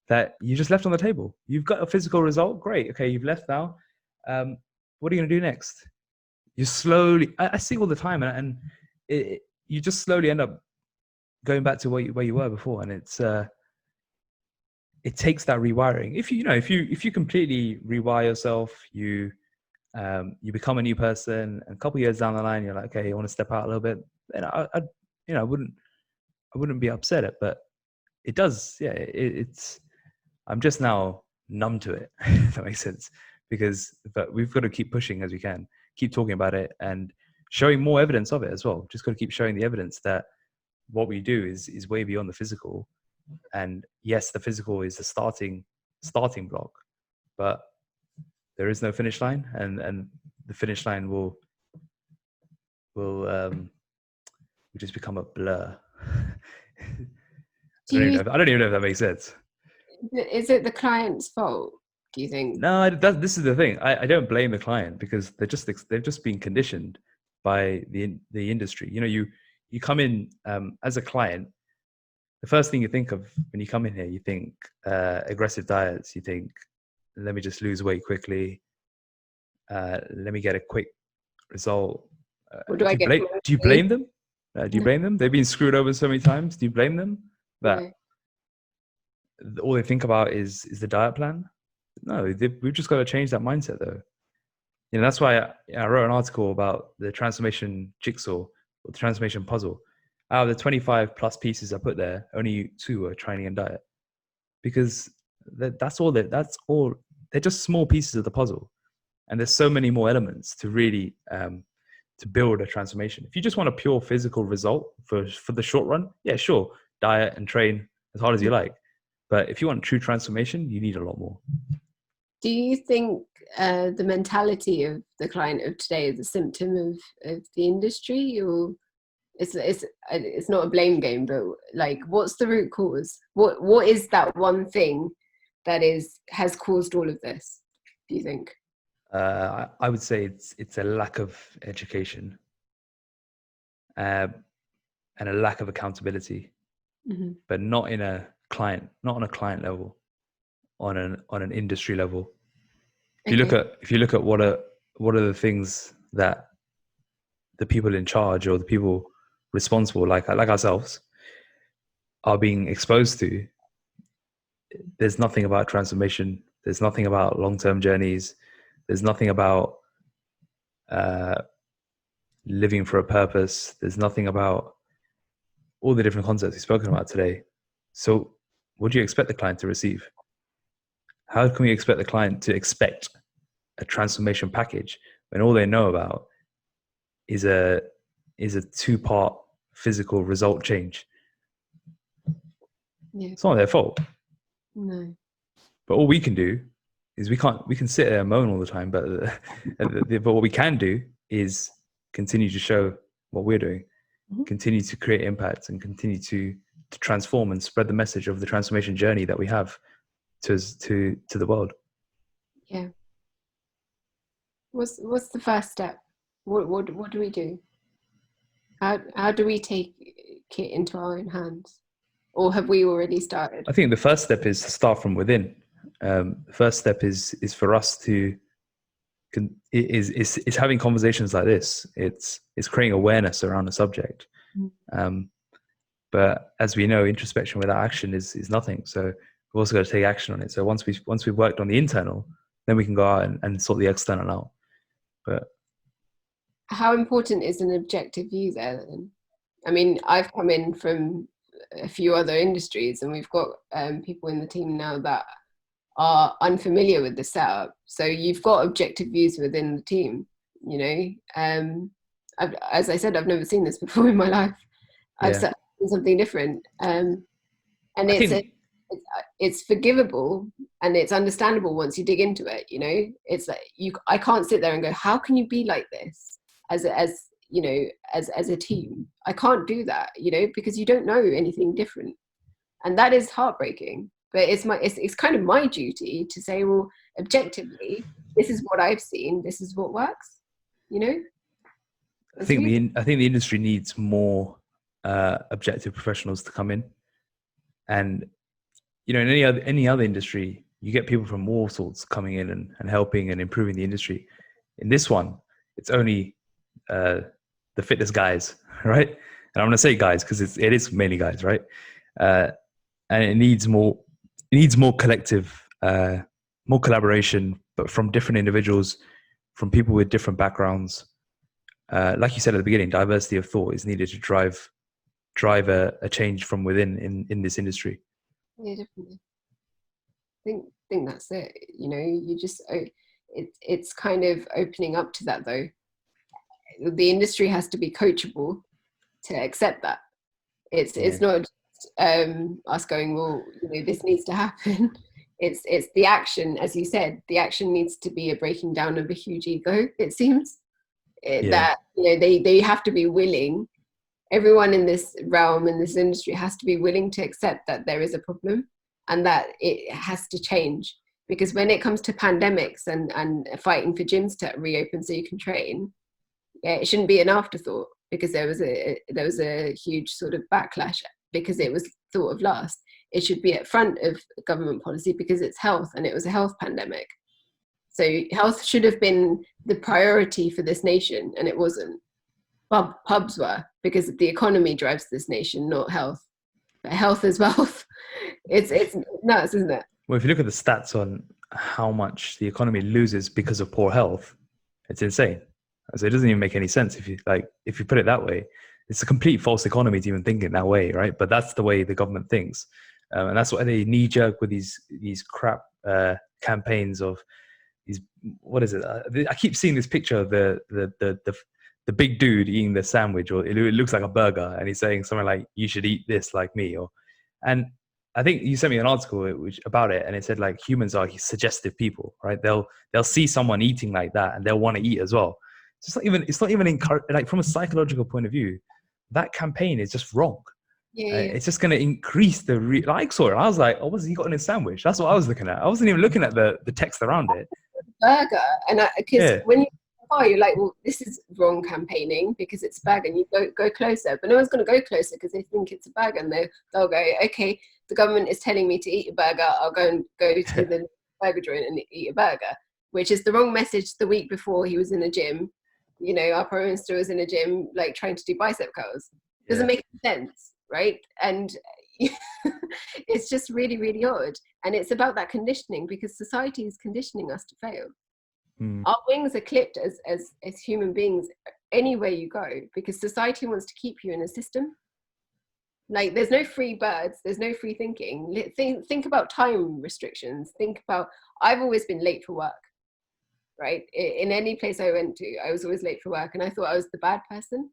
A: that you just left on the table. You've got a physical result. Great. Okay. You've left now. What are you going to do next? You slowly, I see all the time, and you just slowly end up going back to where you were before. And it takes that rewiring. If you completely rewire yourself, you become a new person, and a couple of years down the line, you're like, okay, you want to step out a little bit. Then I wouldn't be upset at, but it does. Yeah. It's, I'm just now numb to it. If that makes sense. But we've got to keep pushing as we can, keep talking about it and showing more evidence of it as well. Just got to keep showing the evidence that what we do is way beyond the physical. And yes, the physical is the starting block, but there is no finish line, and the finish line will just become a blur. I don't even know if that makes sense.
B: Is it the client's fault, do you think?
A: No, this is the thing. I don't blame the client, because they've just been conditioned by the industry. You come in as a client. The first thing you think of when you come in here, you think aggressive diets. You think, let me just lose weight quickly. Let me get a quick result.
B: Or do
A: you blame them? Do you blame them? They've been screwed over so many times. Do you blame them that all they think about is the diet plan? No, we've just got to change that mindset, though. That's why I wrote an article about the transformation jigsaw, or the transformation puzzle. Out of the 25 plus pieces I put there, only 2 are training and diet, because that's all. They're just small pieces of the puzzle, and there's so many more elements to really to build a transformation. If you just want a pure physical result for the short run, yeah, sure, diet and train as hard as you like. But if you want true transformation, you need a lot more.
B: Do you think the mentality of the client of today is a symptom of the industry, or it's not a blame game, but like, what's the root cause? What is that one thing that has caused all of this, do you think?
A: I would say it's a lack of education, and a lack of accountability, but not on a client level, on an industry level. If you look at what are the things that the people in charge, or the people responsible, like ourselves, are being exposed to, there's nothing about transformation. There's nothing about long-term journeys. There's nothing about living for a purpose. There's nothing about all the different concepts we've spoken about today. So what do you expect the client to receive? How can we expect the client to expect a transformation package when all they know about is a 2-part physical result change?
B: Yeah.
A: It's not their fault.
B: No.
A: But all we can do is we can sit there and moan all the time, but what we can do is continue to show what we're doing, continue to create impact, and continue to transform and spread the message of the transformation journey that we have to the world.
B: Yeah. What's the first step? What do we do? How do we take it into our own hands, or have we already started?
A: I think the first step is to start from within. The first step is for us to is having conversations like this. It's creating awareness around the subject. But as we know, introspection without action is nothing. So we've also got to take action on it. So once we've worked on the internal, then we can go out and sort the external out. But
B: how important is an objective view there then? I mean, I've come in from a few other industries, and we've got people in the team now that are unfamiliar with the setup. So you've got objective views within the team, as I said, I've never seen this before in my life. I've set something different. And it's forgivable, and it's understandable once you dig into it. It's like I can't sit there and go, how can you be like this as a team? I can't do that, because you don't know anything different, and that is heartbreaking. But it's kind of my duty to say, well, objectively, this is what I've seen, this is what works.
A: I think the industry needs more objective professionals to come in, and in any other industry, you get people from all sorts coming in and helping and improving the industry. In this one, it's only the fitness guys, right? And I'm going to say guys because it is mainly guys, right? And it needs more collective, more collaboration, but from different individuals, from people with different backgrounds. Like you said at the beginning, diversity of thought is needed to drive a change from within in this industry.
B: Yeah, definitely. Think that's it. You just it's kind of opening up to that though. The industry has to be coachable to accept that. It's not us going, well, this needs to happen. It's the action, as you said. The action needs to be a breaking down of a huge ego. It seems that they have to be willing. Everyone in this realm, in this industry, has to be willing to accept that there is a problem and that it has to change. Because when it comes to pandemics and fighting for gyms to reopen so you can train, it shouldn't be an afterthought, because there was a huge sort of backlash because it was thought of last. It should be at front of government policy because it's health, and it was a health pandemic. So health should have been the priority for this nation, and it wasn't. Pubs were, because the economy drives this nation, not health. But health is wealth. It's nuts, isn't it?
A: Well, if you look at the stats on how much the economy loses because of poor health, it's insane. So it doesn't even make any sense if you put it that way. It's a complete false economy to even think it that way, right? But that's the way the government thinks, and that's why they knee jerk with these crap campaigns of these. What is it? I keep seeing this picture of the big dude eating the sandwich, or it looks like a burger, and he's saying something like, "You should eat this like me," and I think you sent me an article about it, and it said like humans are suggestive people, right? They'll see someone eating like that, and they'll want to eat as well. It's not even like from a psychological point of view, that campaign is just wrong.
B: Yeah.
A: It's just going to increase the I saw it. I was like, oh, what's he got in his sandwich? That's what I was looking at. I wasn't even looking at the text around it.
B: Burger, and because when you're like, well, this is wrong campaigning because it's a burger, and you go closer, but no one's going to go closer because they think it's a burger, and they'll go, okay, the government is telling me to eat a burger, I'll go to the burger joint and eat a burger, which is the wrong message. The week before, he was in a gym, our prime minister was in a gym, like trying to do bicep curls. Doesn't make sense, right? And it's just really, really odd. And it's about that conditioning, because society is conditioning us to fail. Our wings are clipped as human beings anywhere you go, because society wants to keep you in a system. Like, there's no free birds, there's no free thinking. Think about time restrictions. Think about, I've always been late for work, right? In any place I went to, I was always late for work, and I thought I was the bad person.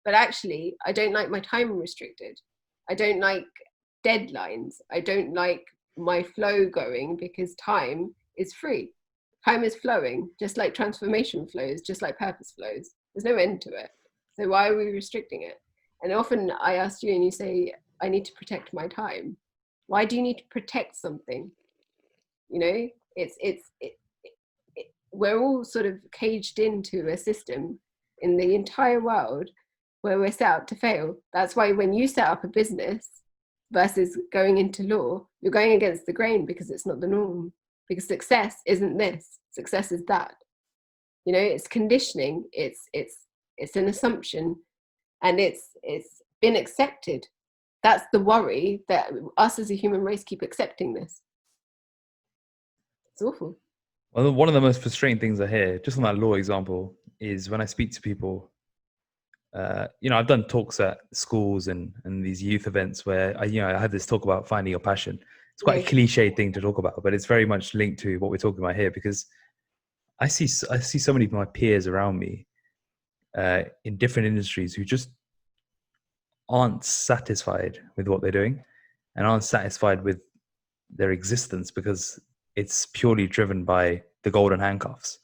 B: But actually, I don't like my time restricted. I don't like deadlines. I don't like my flow going, because time is free. Time is flowing, just like transformation flows, just like purpose flows. There's no end to it. So why are we restricting it? And often I ask you, and you say, I need to protect my time. Why do you need to protect something? We're all sort of caged into a system in the entire world where we're set up to fail. That's why when you set up a business versus going into law, you're going against the grain, because it's not the norm. Because success isn't this, success is that. It's conditioning, it's an assumption, and it's been accepted. That's the worry, that us as a human race keep accepting this. It's awful.
A: Well, one of the most frustrating things I hear, just on that law example, is when I speak to people. I've done talks at schools and these youth events where I had this talk about finding your passion. It's quite a cliche thing to talk about, but it's very much linked to what we're talking about here, because I see so many of my peers around me in different industries who just aren't satisfied with what they're doing and aren't satisfied with their existence, because it's purely driven by the golden handcuffs,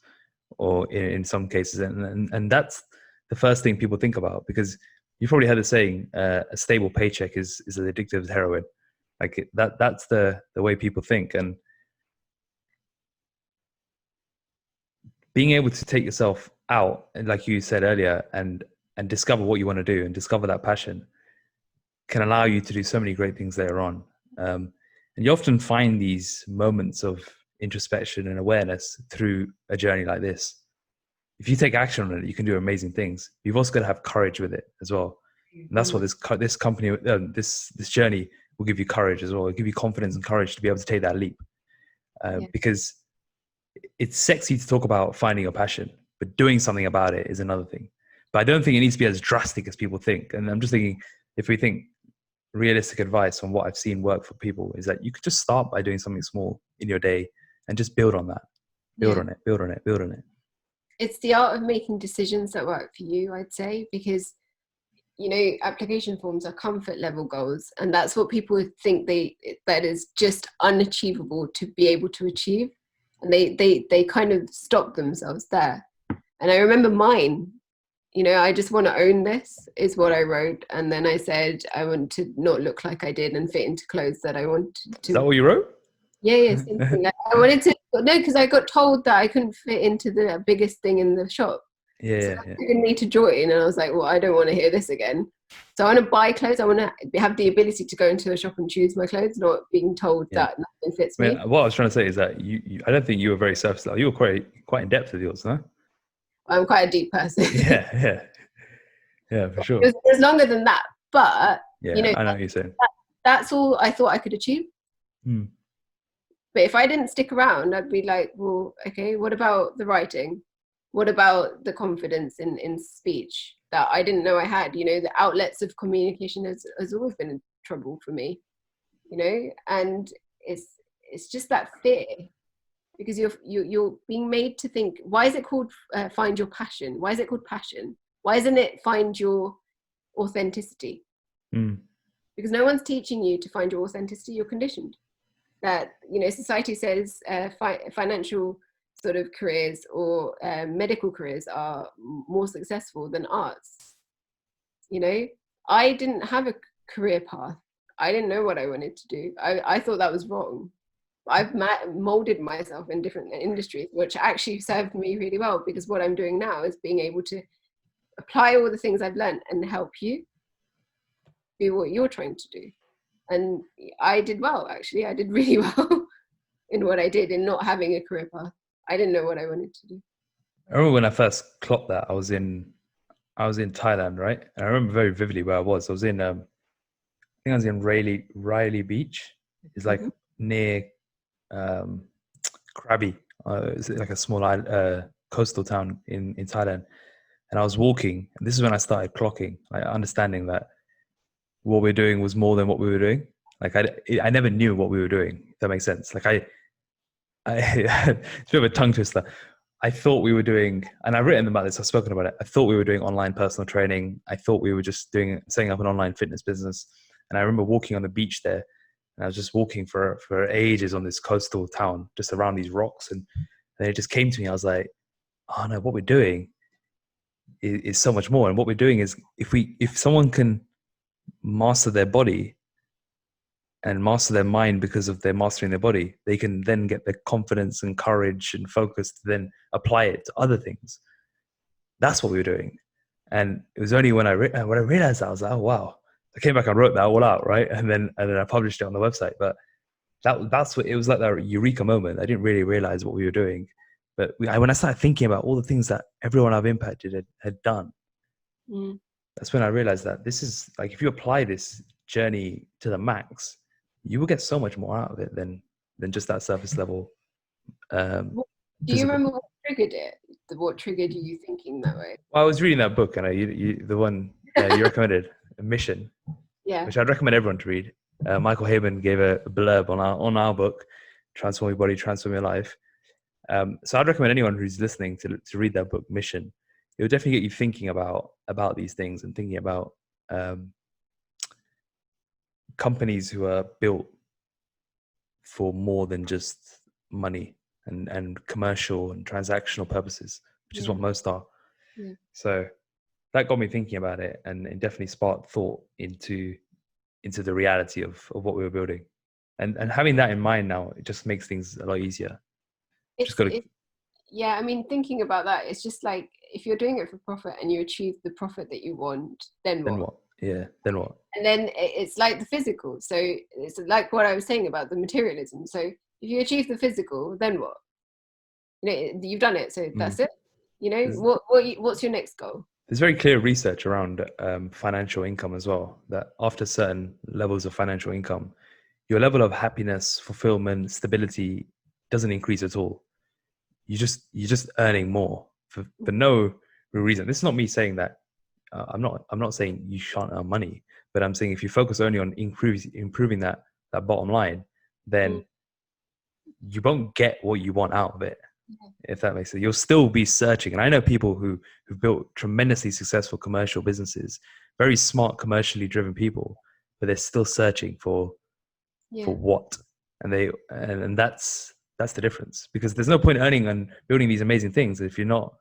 A: or in some cases, and that's the first thing people think about, because you've probably heard the saying, a stable paycheck is as addictive as heroin. Like that's the way people think. And being able to take yourself out, and like you said earlier, and discover what you want to do and discover that passion can allow you to do so many great things later on. And you often find these moments of introspection and awareness through a journey like this. If you take action on it, you can do amazing things. You've also got to have courage with it as well. And that's what this company, this journey will give you courage as well. It'll give you confidence and courage to be able to take that leap. Because it's sexy to talk about finding your passion, but doing something about it is another thing. But I don't think it needs to be as drastic as people think. And I'm just thinking, if we think realistic advice on what I've seen work for people is that you could just start by doing something small in your day and just build on that. Build on it, build on it, build on it.
B: It's the art of making decisions that work for you, I'd say, because application forms are comfort level goals, and that's what people think that is just unachievable to be able to achieve, and they kind of stop themselves there. And I remember mine, I just want to own this is what I wrote, and then I said I want to not look like I did and fit into clothes that I wanted to.
A: Is that what you wrote?
B: Yeah. I wanted to, no, because I got told that I couldn't fit into the biggest thing in the shop. So I didn't need to join, and I was like, well, I don't want to hear this again. So I want to buy clothes. I want to have the ability to go into a shop and choose my clothes, not being told that nothing fits me.
A: What I was trying to say is that you I don't think you were very surface level. You were quite in depth with yours, huh?
B: I'm quite a deep person.
A: Yeah, for sure.
B: It was longer than that, but
A: I know what you're saying.
B: That's all I thought I could achieve. But if I didn't stick around, I'd be like, well, okay, what about the writing? What about the confidence in speech that I didn't know I had? The outlets of communication has always been in trouble for me, and it's just that fear, because you're being made to think, why is it called find your passion? Why is it called passion? Why isn't it find your authenticity? Because no one's teaching you to find your authenticity. You're conditioned that, society says financial sort of careers or medical careers are more successful than arts. I didn't have a career path. I didn't know what I wanted to do. I thought that was wrong. I've molded myself in different industries, which actually served me really well, because what I'm doing now is being able to apply all the things I've learned and help you do what you're trying to do. And I did well, actually. I did really well in what I did, in not having a career path. I didn't know what I wanted to do.
A: I remember when I first clocked that, I was in Thailand, right? And I remember very vividly where I was. I was in I think I was in Riley Beach. It's like near Krabi. It's like a small coastal town in Thailand. And I was walking, and this is when I started clocking, like understanding that what we were doing was more than what we were doing. Like I never knew what we were doing, if that makes sense. Like it's a bit of a tongue twister. I thought we were doing, and I've written about this, I've spoken about it. I thought we were doing online personal training. I thought we were just setting up an online fitness business. And I remember walking on the beach there, and I was just walking for ages on this coastal town, just around these rocks. And then it just came to me. I was like, oh no, what we're doing is so much more. And what we're doing is, if someone can master their body and master their mind because of their mastering their body, they can then get the confidence and courage and focus to then apply it to other things. That's what we were doing. And it was only when I realized that, I was like, oh wow. I came back and wrote that all out, right? And then I published it on the website. But that's what it was, like that eureka moment. I didn't really realize what we were doing. But when I started thinking about all the things that everyone I've impacted had done, that's when I realized that this is like, if you apply this journey to the max, you will get so much more out of it than just that surface level.
B: Do you remember what triggered it? What triggered you thinking that way?
A: Well, I was reading that book, and the one you recommended, Mission, which I'd recommend everyone to read. Michael Hayman gave a blurb on our book, Transform Your Body, Transform Your Life. So I'd recommend anyone who's listening to read that book, Mission. It will definitely get you thinking about these things, and thinking about companies who are built for more than just money and commercial and transactional purposes, which is what most are. So that got me thinking about it, and it definitely sparked thought into the reality of what we were building. And having that in mind now, it just makes things a lot easier.
B: I mean, thinking about that, it's just like, if you're doing it for profit and you achieve the profit that you want, then what?
A: Yeah. Then what?
B: And then it's like the physical. So it's like what I was saying about the materialism. So if you achieve the physical, then what? You've done it, so
A: Mm.
B: that's it.
A: There's,
B: What's your next goal?
A: there's very clear research around financial income as well, that after certain levels of financial income, your level of happiness, fulfillment, stability doesn't increase at all. You're just earning more for no real reason. This is not me saying that. I'm not saying you shan't earn money, but I'm saying if you focus only on improving that bottom line, then
B: Mm.
A: you won't get what you want out of it. If that makes sense, you'll still be searching. And I know people who've built tremendously successful commercial businesses, very smart, commercially driven people, but they're still searching for
B: Yeah.
A: what, and that's the difference. Because there's no point earning and building these amazing things if you're not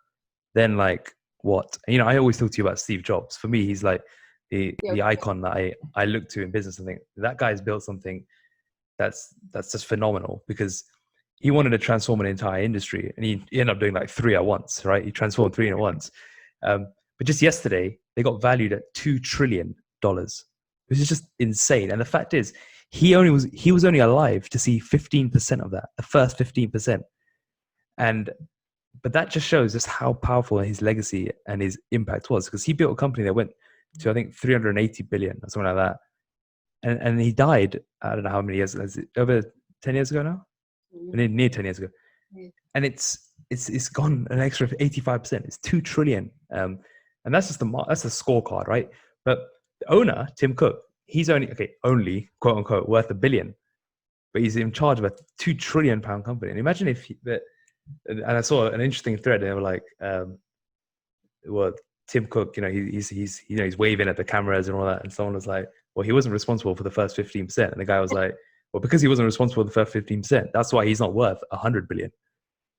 A: then like what. And, I always talk to you about Steve Jobs. For me, he's like
B: Yeah.
A: the icon that I look to in business and think that guy's built something that's just phenomenal, because he wanted to transform an entire industry, and he ended up doing like three at once, right? He transformed three at once. But just yesterday, they got valued at $2 trillion, which is just insane. And the fact is, he was only alive to see 15% of that, the first 15%. And but that just shows just how powerful his legacy and his impact was, because he built a company that went to, I think, 380 billion or something like that. And he died, I don't know how many years, over 10 years ago now, near 10 years ago.
B: Yeah.
A: And it's gone an extra 85%. It's 2 trillion. And that's just that's the scorecard, right? But the owner, Tim Cook, he's only quote unquote worth $1 billion, but he's in charge of a £2 trillion company. And imagine if and I saw an interesting thread, and they were like, well, Tim Cook, he's waving at the cameras and all that, and someone was like, well, he wasn't responsible for the first 15%, and the guy was like, well, because he wasn't responsible for the first 15%, that's why he's not worth 100 billion,
B: Yeah.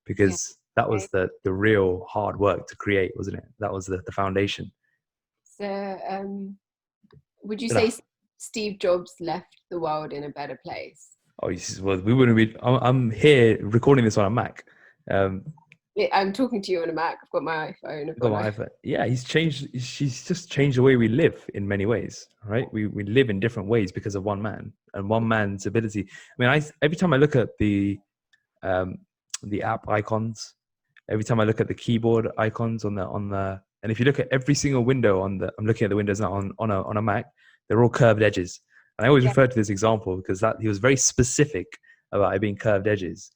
A: because that was the real hard work to create, wasn't it? That was the foundation.
B: So, would you
A: But,
B: say Steve Jobs left the world in a better place?
A: oh, well, we wouldn't be. I'm here recording this on a Mac.
B: I'm talking to you on a Mac. I've got my iPhone. I've got
A: my iPhone. Yeah, he's changed. She's just changed the way we live in many ways, right? We live in different ways because of one man and one man's ability. I mean, every time I look at the app icons, every time I look at the keyboard icons and if you look at every single window I'm looking at the windows now on a Mac, they're all curved edges. And I always refer to this example because he was very specific about it being curved edges.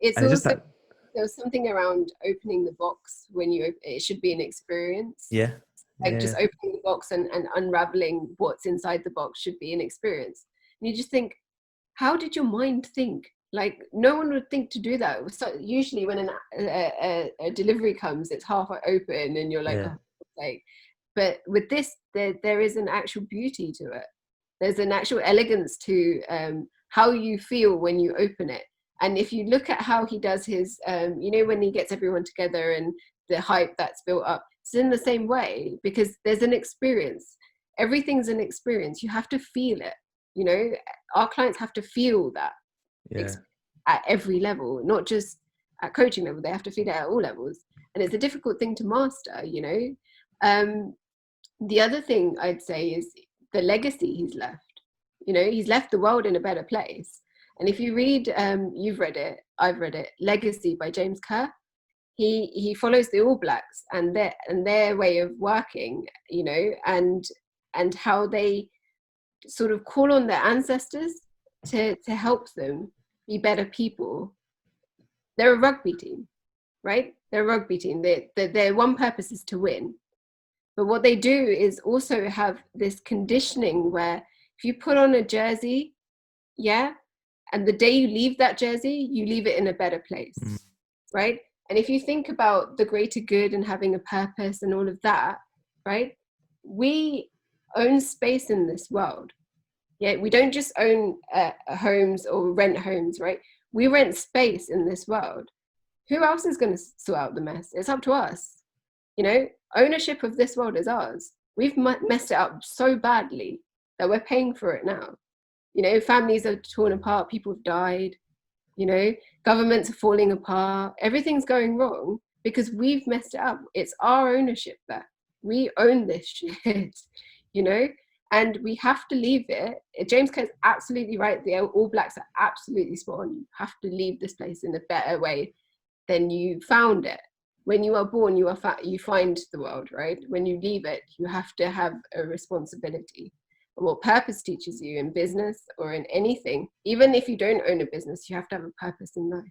B: It's
A: and it's just
B: also
A: that.
B: there was something around opening the box when it should be an experience.
A: Yeah.
B: Like just opening the box and unraveling what's inside the box should be an experience. And you just think, how did your mind think? Like no one would think to do that. Usually when a delivery comes, it's half open and you're like, but with this, there is an actual beauty to it. There's an actual elegance to how you feel when you open it. And if you look at how he does his, when he gets everyone together and the hype that's built up, it's in the same way, because there's an experience. Everything's an experience. You have to feel it. Our clients have to feel that at every level, not just at coaching level. They have to feel it at all levels. And it's a difficult thing to master, The other thing I'd say is the legacy he's left. He's left the world in a better place. And if you read, you've read it, I've read it, Legacy by James Kerr, he follows the All Blacks and their way of working, and how they sort of call on their ancestors to help them be better people. They're a rugby team, right? They're a rugby team. Their one purpose is to win. But what they do is also have this conditioning where if you put on a jersey, and the day you leave that jersey, you leave it in a better place, right? And if you think about the greater good and having a purpose and all of that, right? We own space in this world. Yeah, we don't just own homes or rent homes, right? We rent space in this world. Who else is going to sort out the mess? It's up to us. Ownership of this world is ours. We've messed it up so badly that we're paying for it now. Families are torn apart, people have died, governments are falling apart, everything's going wrong because we've messed it up. It's our ownership there. We own this shit, you know, and we have to leave it. James Kerr's absolutely right. The All Blacks are absolutely spot on. You have to leave this place in a better way than you found it. When you are born, you find the world, right? When you leave it, you have to have a responsibility. And what purpose teaches you in business or in anything, even if you don't own a business, you have to have a purpose in life.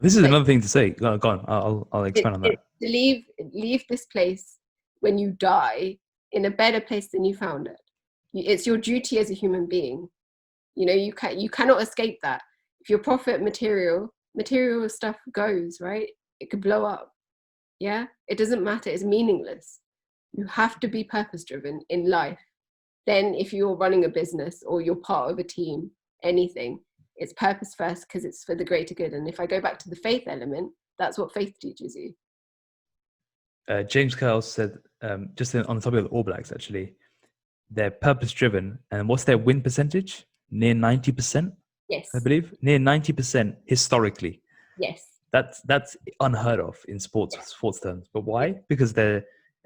A: This is
B: Like,
A: another thing to say. Go on. I'll expand on that.
B: To leave this place when you die in a better place than you found it. It's your duty as a human being. You know, you cannot escape that. If your profit material stuff goes, right, it could blow up. Yeah, it doesn't matter. It's meaningless. You have to be purpose driven in life. Then if you're running a business or you're part of a team, anything, it's purpose first because it's for the greater good. And if I go back to the faith element, that's what faith teaches you.
A: James Kerr said, just on the topic of the All Blacks, actually, they're purpose driven. And what's their win percentage? Near 90%,
B: Yes.
A: I believe. Near 90% historically.
B: Yes.
A: That's unheard of in sports terms. But why? Because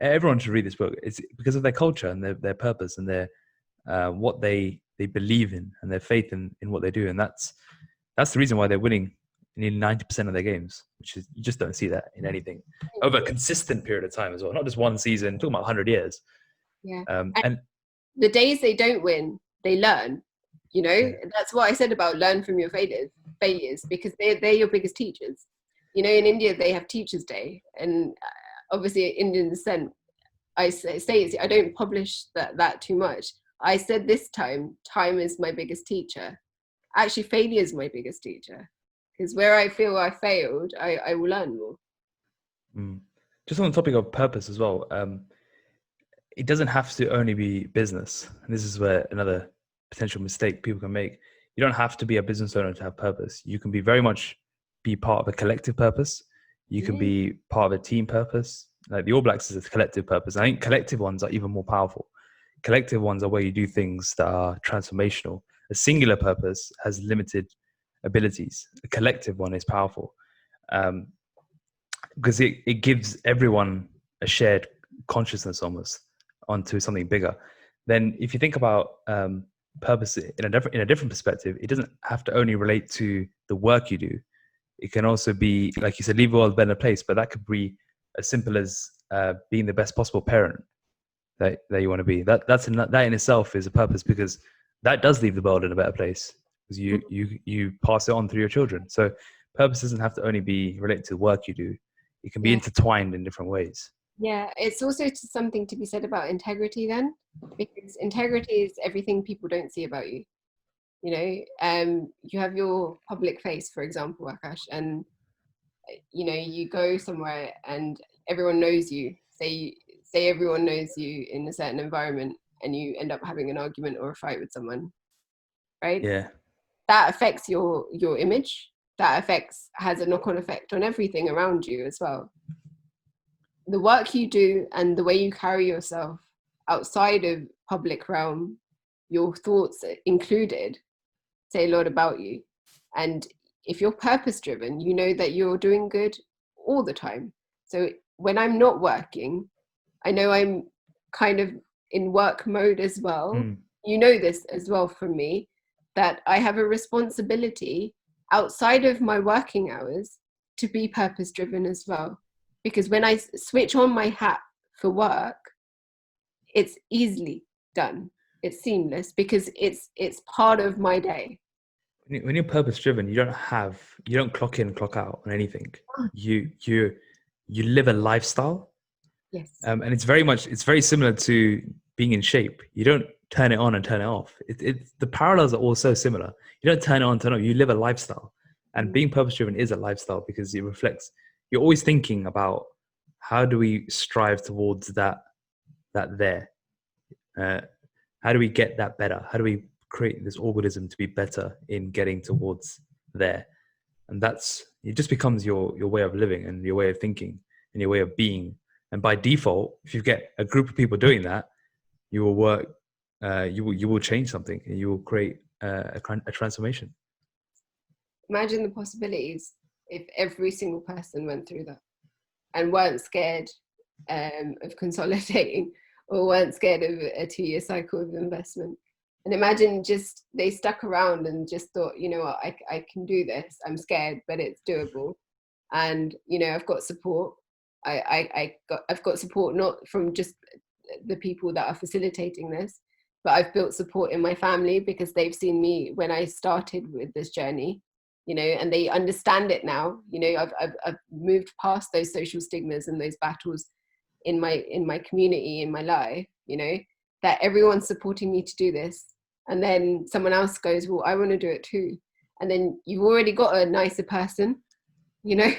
A: everyone should read this book. It's because of their culture and their purpose and their what they believe in and their faith in what they do. And that's the reason why they're winning nearly 90% of their games, which is, you just don't see that in anything over a consistent period of time as well. Not just one season, talking about 100 years.
B: Yeah.
A: And
B: the days they don't win, they learn. You know,
A: yeah.
B: That's what I said about learn from your failures, because they're your biggest teachers. You know, in India, they have Teachers' Day. And obviously, Indian descent, I say I don't publish that too much. I said this time is my biggest teacher. Actually, failure is my biggest teacher. Because where I feel I failed, I will learn more.
A: Just on the topic of purpose as well, it doesn't have to only be business. And this is where another potential mistake people can make. You don't have to be a business owner to have purpose. You can be very much be part of a collective purpose. You can be part of a team purpose. Like the All Blacks is a collective purpose. I think collective ones are even more powerful. Collective ones are where you do things that are transformational. A singular purpose has limited abilities. A collective one is powerful because it gives everyone a shared consciousness almost onto something bigger. Then if you think about purpose in a different perspective, it doesn't have to only relate to the work you do. It can also be, like you said, leave the world a better place, but that could be as simple as being the best possible parent that you want to be. That in itself is a purpose, because that does leave the world in a better place, because you pass it on through your children. So purpose doesn't have to only be related to the work you do. It can be intertwined in different ways.
B: Yeah, it's also something to be said about integrity then, because integrity is everything people don't see about you. You know, you have your public face, for example, Akash, and you know, you go somewhere and everyone knows you. Say everyone knows you in a certain environment, and you end up having an argument or a fight with someone, right?
A: Yeah.
B: That affects your image. That has a knock-on effect on everything around you as well. The work you do and the way you carry yourself outside of public realm, your thoughts included, say a lot about you. And if you're purpose driven, you know that you're doing good all the time. So when I'm not working, I know I'm kind of in work mode as well. You know this as well from me, that I have a responsibility outside of my working hours to be purpose driven as well. Because when I switch on my hat for work, it's easily done. It's seamless because it's part of my day.
A: When you're purpose driven, you don't clock in, clock out on anything. You live a lifestyle.
B: Yes.
A: And it's very similar to being in shape. You don't turn it on and turn it off. The parallels are all so similar. You don't turn it on, turn it off. You live a lifestyle. And being purpose driven is a lifestyle, because it reflects, you're always thinking about how do we strive towards that there. How do we get that better? How do we create this organism to be better in getting towards there? And it just becomes your way of living and your way of thinking and your way of being. And by default, if you get a group of people doing that, you will work, you will change something, and you will create a transformation.
B: Imagine the possibilities if every single person went through that and weren't scared of consolidating, or weren't scared of a 2-year cycle of investment. And imagine just they stuck around and just thought, you know what, I can do this. I'm scared, but it's doable. And you know, I've got support. I've got support not from just the people that are facilitating this, but I've built support in my family because they've seen me when I started with this journey, you know, and they understand it now. You know, I've moved past those social stigmas and those battles in my community, in my life, you know, that everyone's supporting me to do this. And then someone else goes, well, I want to do it too. And then you've already got a nicer person, you know,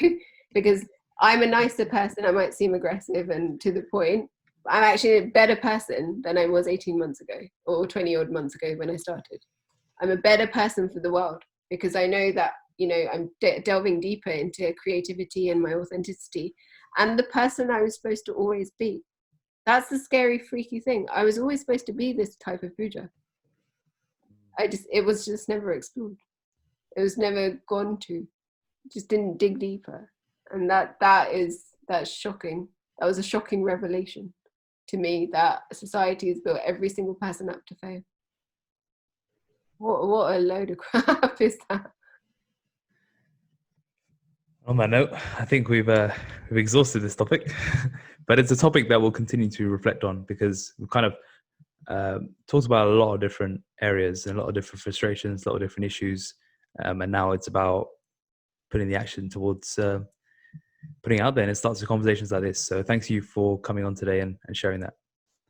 B: because I'm a nicer person. I might seem aggressive and to the point. But I'm actually a better person than I was 18 months ago or 20 odd months ago when I started. I'm a better person for the world because I know that, you know, I'm delving deeper into creativity and my authenticity and the person I was supposed to always be. That's the scary, freaky thing. I was always supposed to be this type of Puja. It was just never explored. It was never gone to. Just didn't dig deeper. And that's shocking. That was a shocking revelation to me, that society has built every single person up to fail. What a load of crap is that?
A: On that note, I think we've exhausted this topic, but it's a topic that we'll continue to reflect on because we've kind of talked about a lot of different areas and a lot of different frustrations, a lot of different issues, and now it's about putting the action towards putting it out there, and it starts with conversations like this. So thanks you for coming on today and sharing that.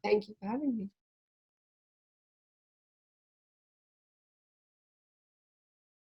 B: Thank you for having me.